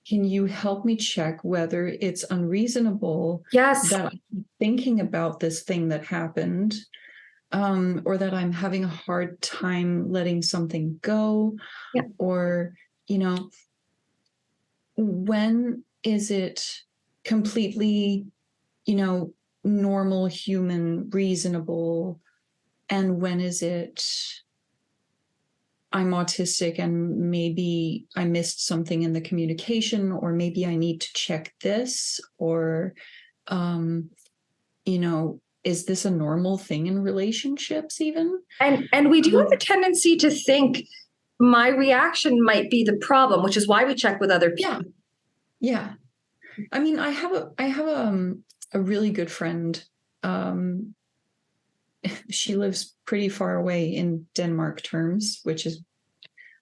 Can you help me check whether it's unreasonable Yes. that I'm thinking about this thing that happened, or that I'm having a hard time letting something go? Yeah. Or, when is it completely, normal, human, reasonable? And when is it, I'm autistic and maybe I missed something in the communication, or maybe I need to check this, or, is this a normal thing in relationships even? And we do have a tendency to think my reaction might be the problem, which is why we check with other people. Yeah. I mean, I have a really good friend. She lives pretty far away in Denmark terms, which is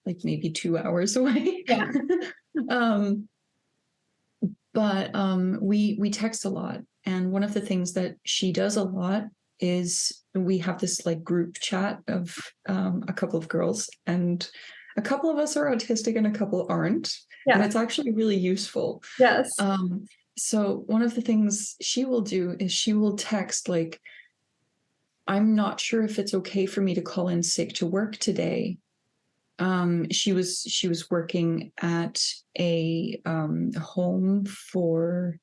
like maybe 2 hours away. Yeah. But we text a lot. And one of the things that she does a lot is we have this like group chat of a couple of girls, and a couple of us are autistic and a couple aren't. Yeah. And it's actually really useful. Yes. So one of the things she will do is she will text like, I'm not sure if it's okay for me to call in sick to work today. She was working at a home for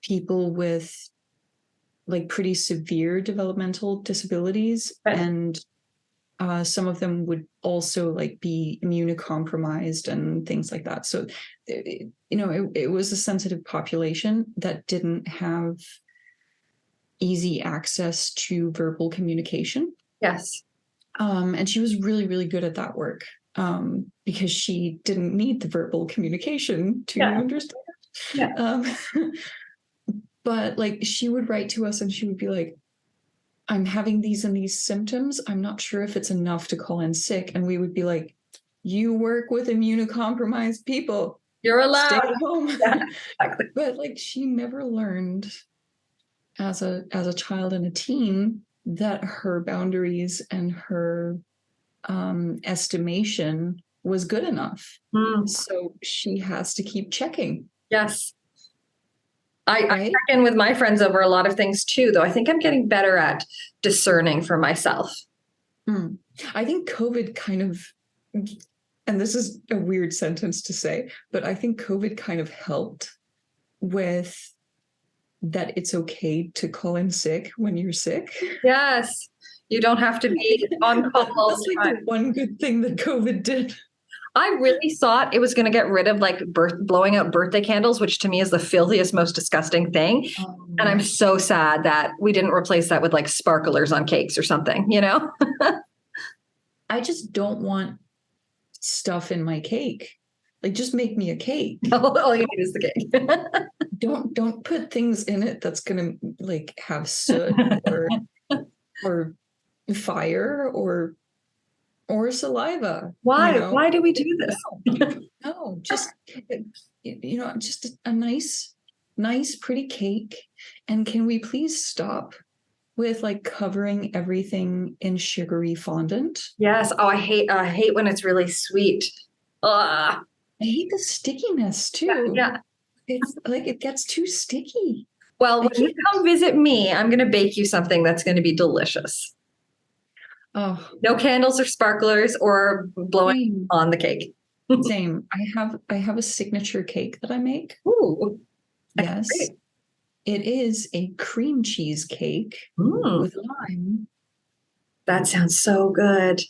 people with like pretty severe developmental disabilities, right. And some of them would also like be immunocompromised and things like that. So, it was a sensitive population that didn't have easy access to verbal communication. Yes. And she was really, really good at that work because she didn't need the verbal communication to understand. Yeah. But like she would write to us and she would be like, I'm having these and these symptoms. I'm not sure if it's enough to call in sick. And we would be like, you work with immunocompromised people. You're allowed. Stay at home. Yeah, exactly. But like she never learned as a child and a teen that her boundaries and her estimation was good enough. So she has to keep checking. Yes. I check in with my friends over a lot of things too, though I think I'm getting better at discerning for myself. I think COVID kind of, and this is a weird sentence to say, but I think COVID kind of helped with that it's okay to call in sick when you're sick. Yes. You don't have to be on call all the time. That's like the one good thing that COVID did. I really thought it was going to get rid of like blowing out birthday candles, which to me is the filthiest, most disgusting thing. And I'm so sad that we didn't replace that with like sparklers on cakes or something, I just don't want stuff in my cake. Like just make me a cake. All you need is the cake. Don't put things in it that's going to like have soot or fire or saliva. Why do we do this? No, just just a nice pretty cake. And can we please stop with like covering everything in sugary fondant? Yes. Oh, I hate when it's really sweet. I hate the stickiness too. Yeah. It's like it gets too sticky. Well, when you come visit me, I'm going to bake you something that's going to be delicious. Oh, no candles or sparklers or blowing on the cake. Same. I have a signature cake that I make. Ooh. Yes. Great. It is a cream cheese cake with lime. That sounds so good.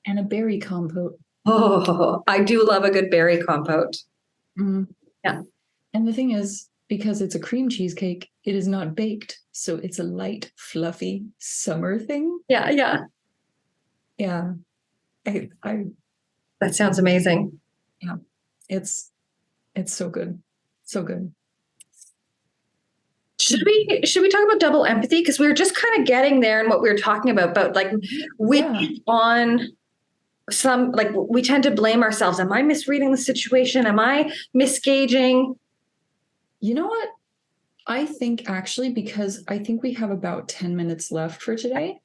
And a berry compote. Oh, I do love a good berry compote. Yeah. And the thing is, because it's a cream cheesecake, it is not baked. So it's a light, fluffy summer thing. Yeah. Yeah. Yeah. That sounds amazing. Yeah. It's so good. So good. Should we talk about double empathy? Because we were just kind of getting there in what we were talking about like which on we tend to blame ourselves. Am I misreading the situation? Am I misgauging? You know what? I think actually, because I think we have about 10 minutes left for today,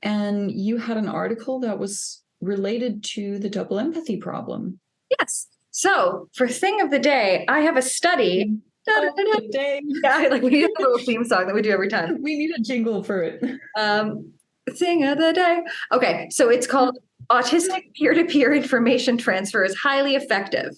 and you had an article that was related to the double empathy problem. Yes. So for thing of the day, I have a study. Day. Yeah, like we need a little theme song that we do every time. We need a jingle for it. Thing of the day. Okay, so it's called Autistic Peer-to-Peer Information Transfer is Highly Effective.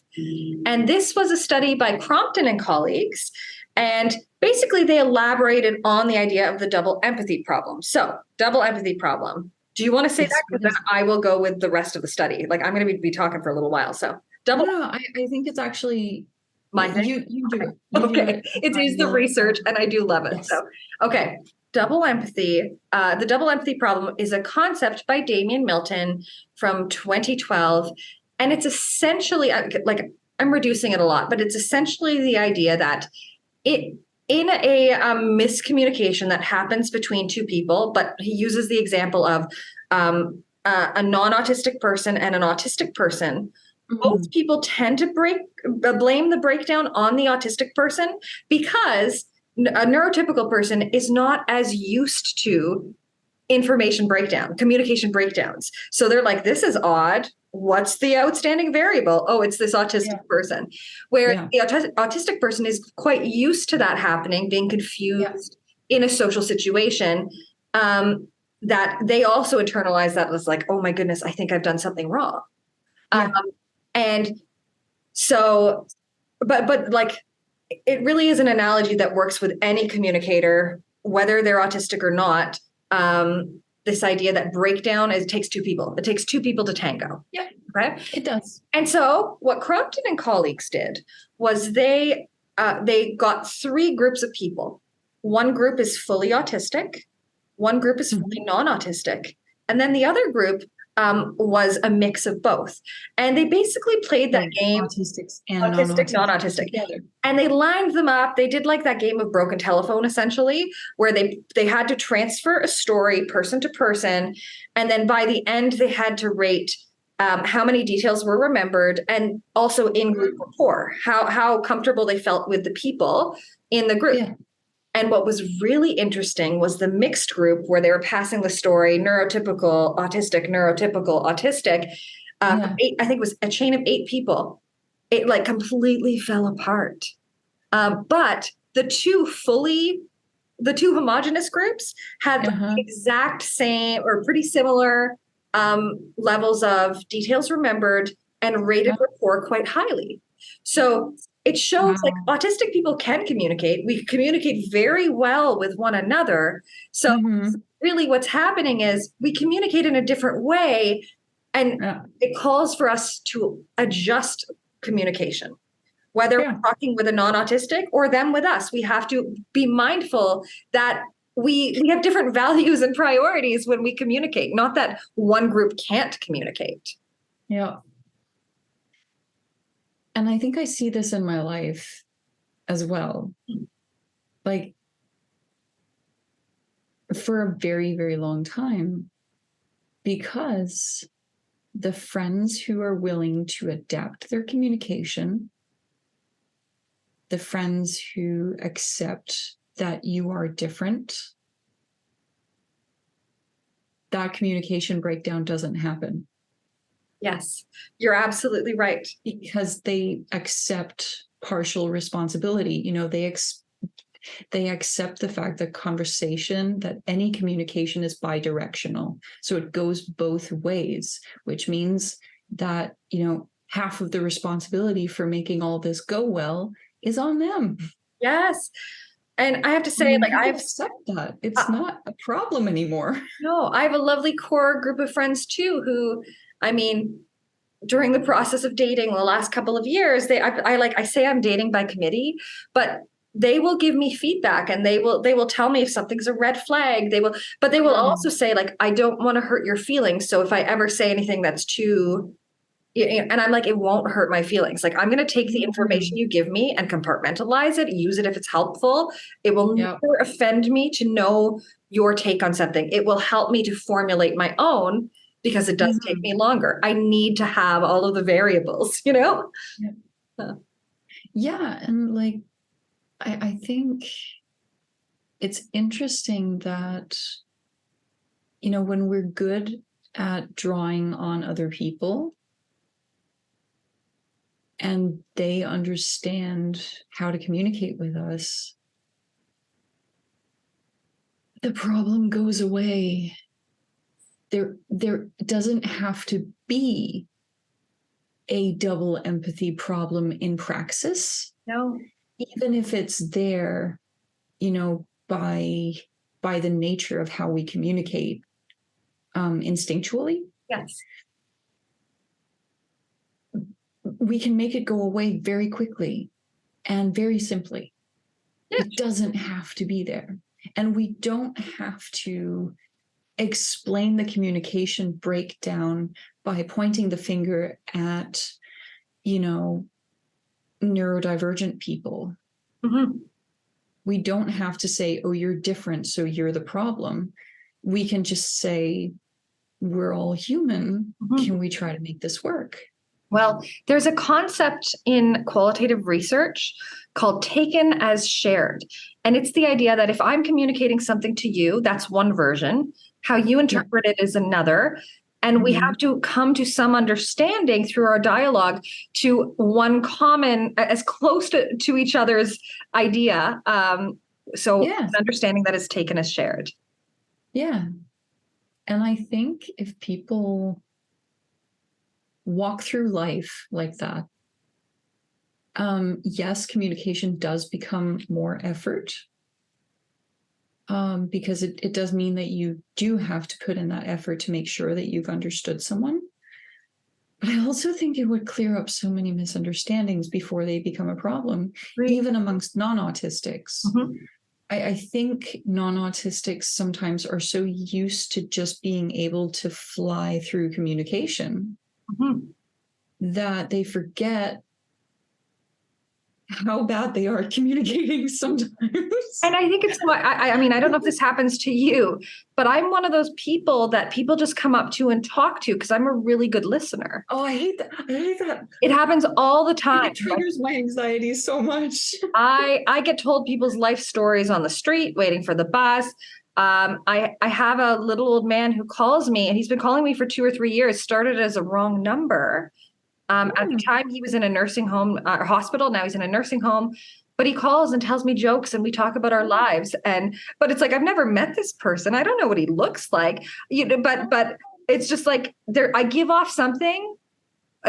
And this was a study by Crompton and colleagues. And basically they elaborated on the idea of the double empathy problem. So double empathy problem. Do you want to say that? Because then I will go with the rest of the study. Like I'm going to be talking for a little while. So double. No, I think it's actually my thing. You do it. Okay. It is the research and I do love it. Yes. So, okay. Double empathy. The double empathy problem is a concept by Damien Milton from 2012. And it's essentially, like I'm reducing it a lot, but it's essentially the idea that in a miscommunication that happens between two people, but he uses the example of a non-autistic person and an autistic person. Both people tend to blame the breakdown on the autistic person because a neurotypical person is not as used to information breakdown, communication breakdowns. So they're like, this is odd. What's the outstanding variable? Oh, it's this autistic person. Where the autistic person is quite used to that happening, being confused in a social situation, that they also internalize that as like, oh my goodness, I think I've done something wrong. And so, but like, it really is an analogy that works with any communicator, whether they're autistic or not. This idea that breakdown it takes two people. It takes two people to tango. Yeah. Okay. It does. And so what Crompton and colleagues did was they got three groups of people. One group is fully autistic. One group is fully non-autistic. And then the other group was a mix of both. And they basically played that game. Autistics and autistic, non-autistic. Together. And they lined them up. They did like that game of broken telephone, essentially, where they had to transfer a story person to person. And then by the end, they had to rate how many details were remembered and also in-group rapport, how comfortable they felt with the people in the group. Yeah. And what was really interesting was the mixed group where they were passing the story, neurotypical, autistic. I think it was a chain of 8 people. It like completely fell apart. But the two homogenous groups had the exact same or pretty similar levels of details remembered and rated rapport quite highly. So it shows like autistic people can communicate. We communicate very well with one another. So really what's happening is we communicate in a different way, and it calls for us to adjust communication, whether we're talking with a non-autistic or them with us. We have to be mindful that we have different values and priorities when we communicate, not that one group can't communicate. Yeah. And I think I see this in my life as well. Like for a very, very long time, because the friends who are willing to adapt their communication, the friends who accept that you are different, that communication breakdown doesn't happen. Yes, you're absolutely right. Because they accept partial responsibility. You know, they accept the fact that any communication is bidirectional. So it goes both ways, which means that, you know, half of the responsibility for making all this go well is on them. Yes. And I have to say, like, I accept that. It's not a problem anymore. No, I have a lovely core group of friends too, who, I mean, during the process of dating the last couple of years, I say I'm dating by committee, but they will give me feedback and they will tell me if something's a red flag. They will also say, like, I don't want to hurt your feelings. So if I ever say anything that's too, and I'm like, it won't hurt my feelings. Like, I'm going to take the information you give me and compartmentalize it, use it if it's helpful. It will never offend me to know your take on something. It will help me to formulate my own. because it does take me longer. I need to have all of the variables, you know? Yeah. And like, I think it's interesting that, when we're good at drawing on other people and they understand how to communicate with us, the problem goes away. There doesn't have to be a double empathy problem in praxis. No. Even if it's there, by the nature of how we communicate instinctually. Yes. We can make it go away very quickly and very simply. Yes. It doesn't have to be there. And we don't have to explain the communication breakdown by pointing the finger at, neurodivergent people. Mm-hmm. We don't have to say, oh, you're different, so you're the problem. We can just say, we're all human. Mm-hmm. Can we try to make this work? Well, there's a concept in qualitative research called taken as shared. And it's the idea that if I'm communicating something to you, that's one version. How you interpret it is another. And we have to come to some understanding through our dialogue to one common, as close to each other's idea. So understanding that is taken as shared. Yeah. And I think if people walk through life like that, yes, communication does become more effort. Because it does mean that you do have to put in that effort to make sure that you've understood someone. But I also think it would clear up so many misunderstandings before they become a problem, even amongst non-autistics. Mm-hmm. I think non-autistics sometimes are so used to just being able to fly through communication that they forget how bad they are at communicating sometimes. And I think it's why, I mean, I don't know if this happens to you, but I'm one of those people that people just come up to and talk to because I'm a really good listener. Oh, I hate that. I hate that. It happens all the time. It triggers my anxiety so much. I get told people's life stories on the street, waiting for the bus. I have a little old man who calls me, and he's been calling me for 2 or 3 years, started as a wrong number. At the time, he was in a nursing home or hospital. Now he's in a nursing home. But he calls and tells me jokes, and we talk about our lives. But it's like, I've never met this person. I don't know what he looks like. But it's just like I give off something,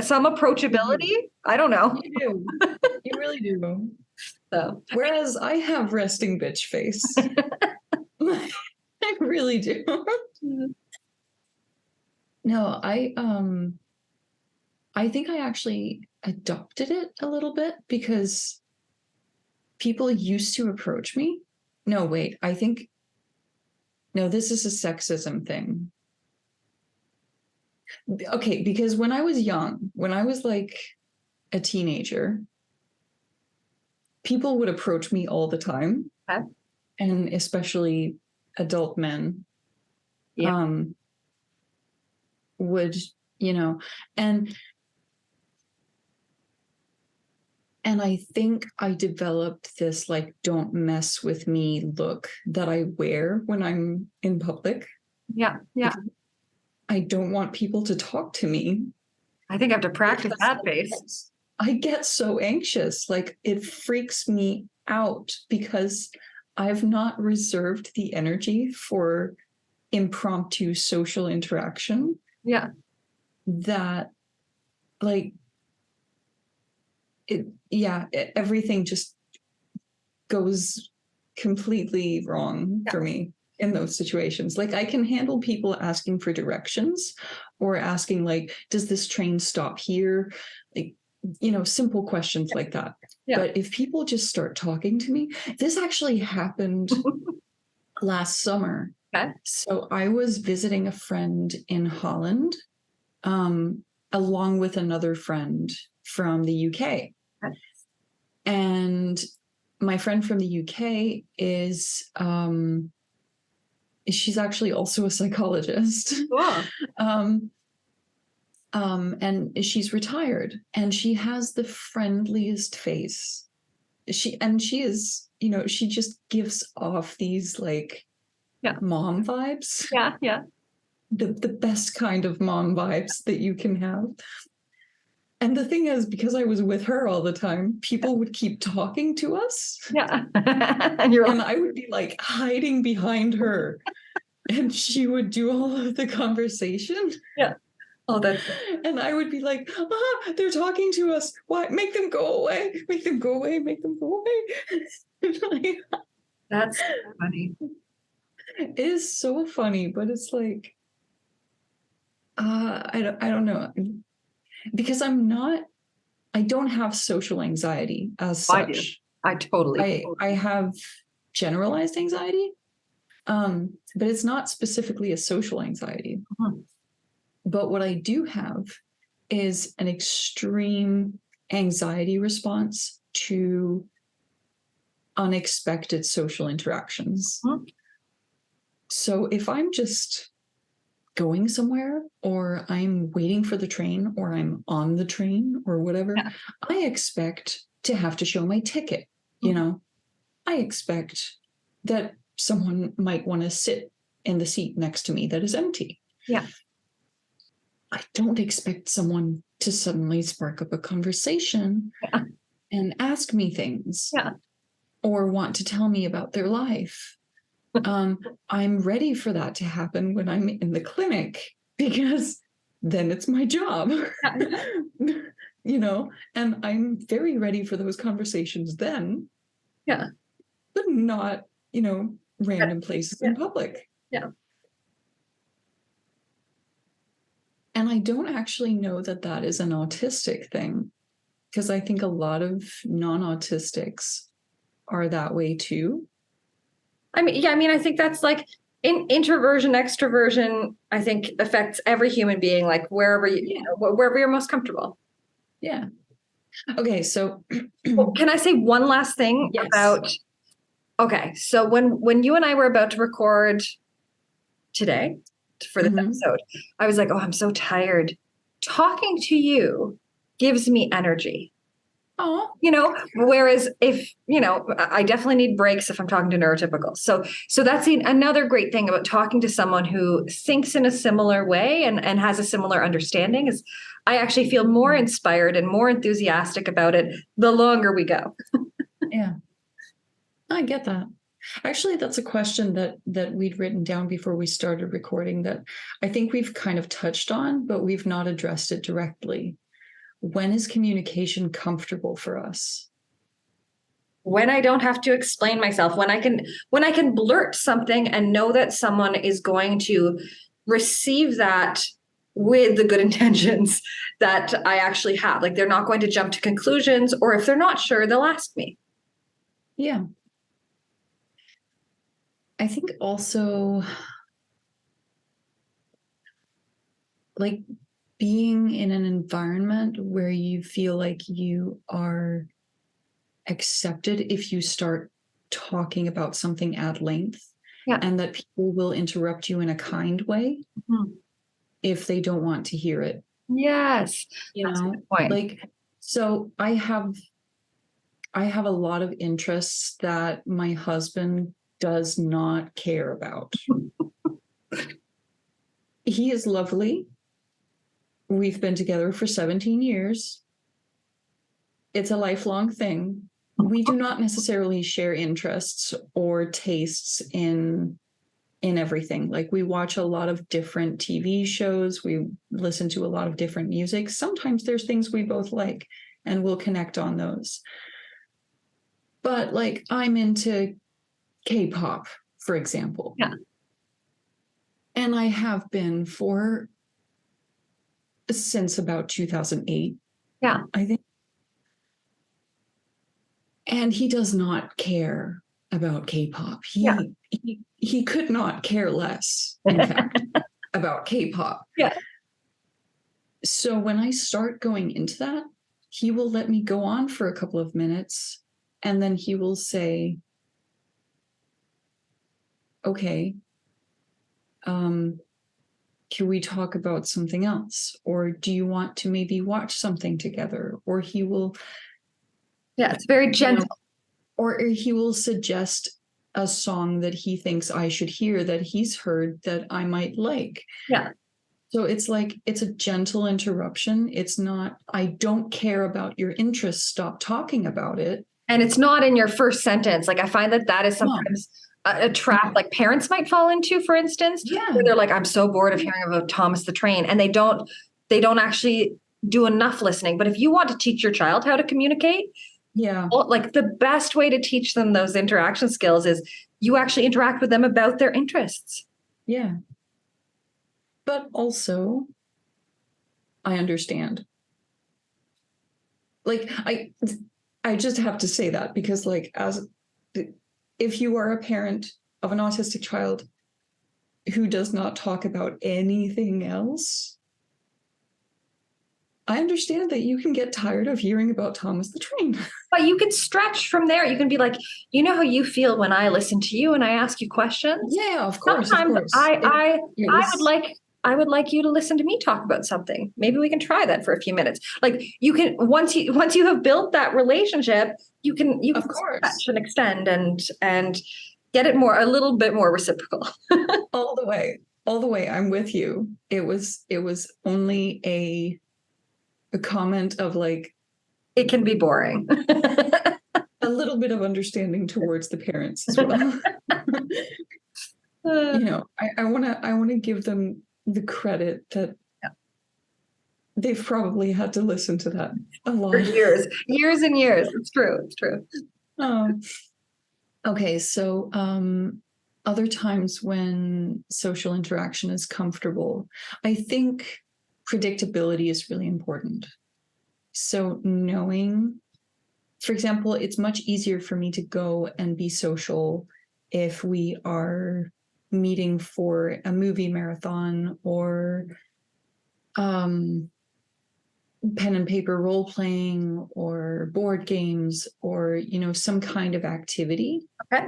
some approachability. I don't know. You do. You really do. So, whereas I have resting bitch face. I really do. No, I think I actually adopted it a little bit because people used to approach me. No, wait, this is a sexism thing. Okay, because when I was young, when I was like a teenager, people would approach me all the time. Okay. And especially adult men. Yeah. Would, and I think I developed this like, don't mess with me look that I wear when I'm in public. Yeah. Yeah. I don't want people to talk to me. I think I have to practice that face. I get so anxious. Like, it freaks me out because I've not reserved the energy for impromptu social interaction. Yeah. That, like, everything just goes completely wrong for me in those situations. Like, I can handle people asking for directions or asking, like, does this train stop here? Like, simple questions like that. Yeah. But if people just start talking to me, this actually happened last summer. Okay. So I was visiting a friend in Holland, along with another friend from the UK. Okay. And my friend from the UK is she's actually also a psychologist. Wow. And she's retired, and she has the friendliest face. She is, she just gives off these like mom vibes. Yeah. The best kind of mom vibes that you can have. And the thing is, because I was with her all the time, people would keep talking to us. Yeah. And I would be like hiding behind her, and she would do all of the conversation. Yeah. Oh, that's. And I would be like, they're talking to us. Why? Make them go away. Make them go away. Make them go away. That's funny. It is so funny, but it's like, I don't know. Because I don't have social anxiety as such. I totally. I have generalized anxiety, but it's not specifically a social anxiety. Mm-hmm. But what I do have is an extreme anxiety response to unexpected social interactions. Mm-hmm. So if I'm just going somewhere, or I'm waiting for the train, or I'm on the train, or whatever, I expect to have to show my ticket. I expect that someone might want to sit in the seat next to me that is empty. Yeah. I don't expect someone to suddenly spark up a conversation and ask me things or want to tell me about their life. I'm ready for that to happen when I'm in the clinic, because then it's my job, and I'm very ready for those conversations then. Yeah. But not, random places in public. Yeah. And I don't actually know that that is an autistic thing, because I think a lot of non-autistics are that way too. I mean, I think that's like introversion, extroversion, I think affects every human being, like wherever wherever you're most comfortable. Yeah. Okay. So can I say one last thing about, okay. So when you and I were about to record today for this episode, I was like, oh, I'm so tired. Talking to you gives me energy. Oh, whereas if, I definitely need breaks if I'm talking to neurotypical. So that's another great thing about talking to someone who thinks in a similar way and has a similar understanding is I actually feel more inspired and more enthusiastic about it the longer we go. Yeah, I get that. Actually, that's a question that we'd written down before we started recording that I think we've kind of touched on, but we've not addressed it directly. When is communication comfortable for us? When I don't have to explain myself, when I can blurt something and know that someone is going to receive that with the good intentions that I actually have. Like they're not going to jump to conclusions, or if they're not sure, they'll ask me. Yeah. I think also like being in an environment where you feel like you are accepted if you start talking about something at length, and that people will interrupt you in a kind way if they don't want to hear it. Yes. That's a good point. Like, so I have a lot of interests that my husband does not care about. He is lovely. We've been together for 17 years. It's a lifelong thing. We do not necessarily share interests or tastes in everything. Like we watch a lot of different TV shows. We listen to a lot of different music. Sometimes there's things we both like and we'll connect on those. But like I'm into K-pop, for example. Yeah. And I have been since about 2008. Yeah. I think. And he does not care about K-pop. He could not care less, in fact, about K-pop. Yeah. So when I start going into that, he will let me go on for a couple of minutes, and then he will say, okay, Can we talk about something else? Or do you want to maybe watch something together? Or he will. Yeah, it's very gentle. Or he will suggest a song that he thinks I should hear that he's heard that I might like. Yeah. So it's like, it's a gentle interruption. It's not, I don't care about your interests, stop talking about it. And it's not in your first sentence. Like, I find that is sometimes a trap like parents might fall into, for instance, where they're like, I'm so bored of hearing about Thomas the Train. And they don't actually do enough listening. But if you want to teach your child how to communicate, like the best way to teach them those interaction skills is you actually interact with them about their interests. Yeah. But also, I understand. Like, I just have to say that because, like, if you are a parent of an autistic child who does not talk about anything else, I understand that you can get tired of hearing about Thomas the Train. But you can stretch from there. You can be like, you know how you feel when I listen to you and I ask you questions? Yeah, of course. Sometimes of course. I would like you to listen to me talk about something. Maybe we can try that for a few minutes. Like, you can, once you have built that relationship, you can stretch and extend and get it a little bit more reciprocal. All the way. I'm with you. It was only a comment of like, it can be boring. A little bit of understanding towards the parents as well. I want to give them the credit that they've probably had to listen to that a lot. For years and years. It's true. Okay, so other times when social interaction is comfortable, I think predictability is really important. So knowing, for example, it's much easier for me to go and be social if we are meeting for a movie marathon or pen and paper role playing or board games or, some kind of activity. Okay.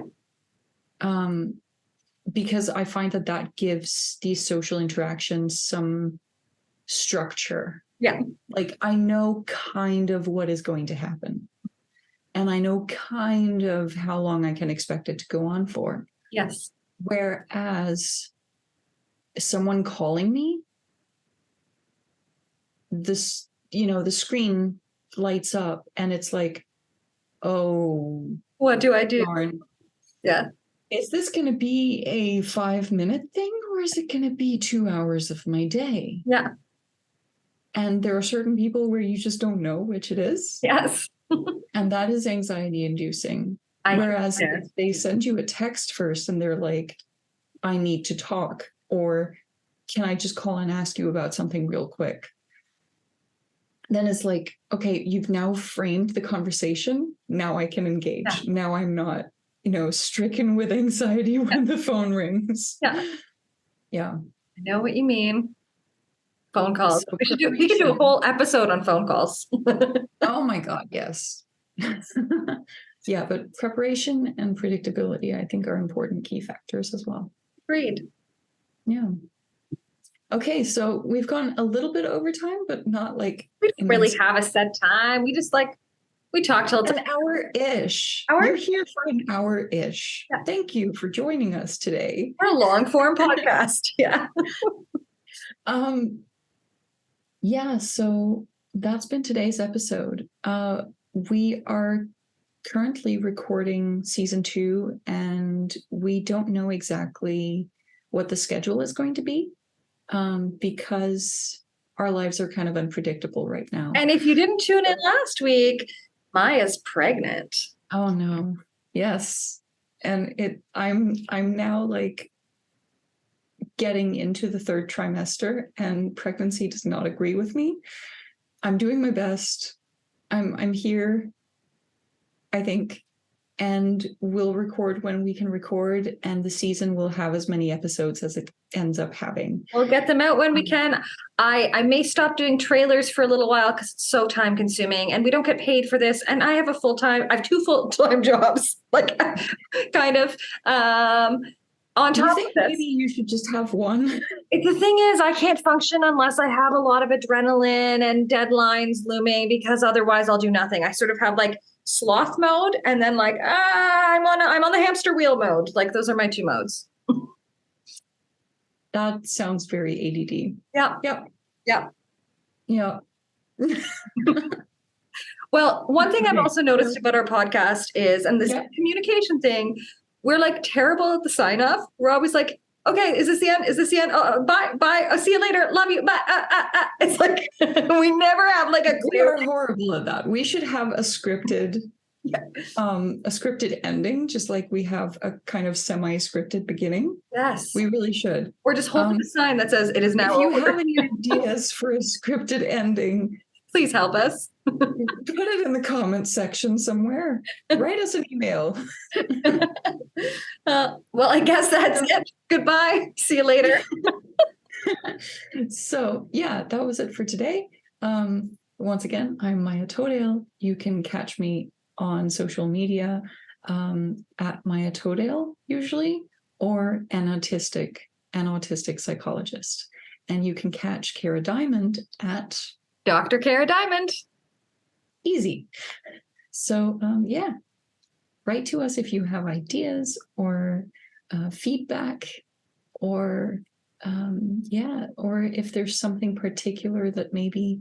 Because I find that gives these social interactions some structure. Yeah. Like, I know kind of what is going to happen. And I know kind of how long I can expect it to go on for. Yes. Whereas someone calling me, the screen lights up and it's like, oh, what do I do? Darn. Yeah. Is this going to be a 5-minute thing or is it going to be 2 hours of my day? Yeah. And there are certain people where you just don't know which it is. Yes. And that is anxiety inducing. Whereas if they send you a text first and they're like, I need to talk, or can I just call and ask you about something real quick? Then it's like, okay, you've now framed the conversation. Now I can engage. Yeah. Now I'm not, stricken with anxiety when the phone rings. Yeah. Yeah. I know what you mean. Phone calls. So we could do a whole episode on phone calls. Oh my God, yes. Yeah, but preparation and predictability, I think, are important key factors as well. Agreed. Yeah. Okay, so we've gone a little bit over time, but not like... We don't really have a set time. We just we talk till it's an hour-ish. You're here for an hour-ish. Yeah. Thank you for joining us today. We're a long-form podcast. Yeah. Yeah, so that's been today's episode. We are currently recording season 2, and we don't know exactly what the schedule is going to be because our lives are kind of unpredictable right now. And if you didn't tune in last week, Maya's pregnant. Oh no. Yes. And I'm now like getting into the 3rd trimester and pregnancy does not agree with me. I'm doing my best. I'm here, I think, and we'll record when we can record, and the season will have as many episodes as it ends up having. We'll get them out when we can. I may stop doing trailers for a little while because it's so time consuming and we don't get paid for this. And I have I have 2 full-time jobs, like kind of. On Do you top think of this, maybe you should just have one? the thing is, I can't function unless I have a lot of adrenaline and deadlines looming, because otherwise I'll do nothing. I sort of have like sloth mode, and then like I'm on the hamster wheel mode. Like those are my two modes. That sounds very ADD. Yeah. Yep. Yeah. Yeah. Well, one thing I've Okay. also noticed about our podcast is, and this communication thing, we're like terrible at the sign off. We're always like, okay, is this the end? Is this the end? Bye. I'll see you later. Love you. Bye. It's like we never have like a We clear. are horrible at that. We should have a scripted ending, just like we have a kind of semi-scripted beginning. Yes. We really should. Or just hold the sign that says it is now If you over. have any ideas for a scripted ending, please help us. put it in the comments section somewhere. Write us an email. Well, I guess that's it. Goodbye. See you later. So yeah, that was it for today. Once again, I'm Maja Toudal. You can catch me on social media at Maja Toudal usually, or an autistic psychologist. And you can catch Kara Dymond at Dr. Kara Dymond. Easy. So yeah, write to us if you have ideas or feedback, or or if there's something particular that maybe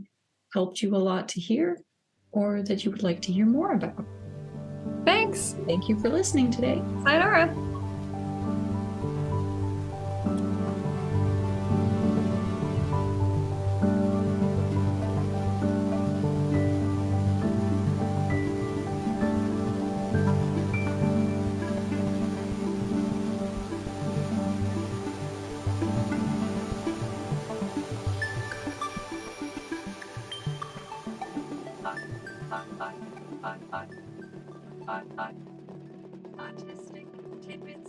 helped you a lot to hear, or that you would like to hear more about. Thanks. Thank you for listening today. Sayonara. Autistic Tidbits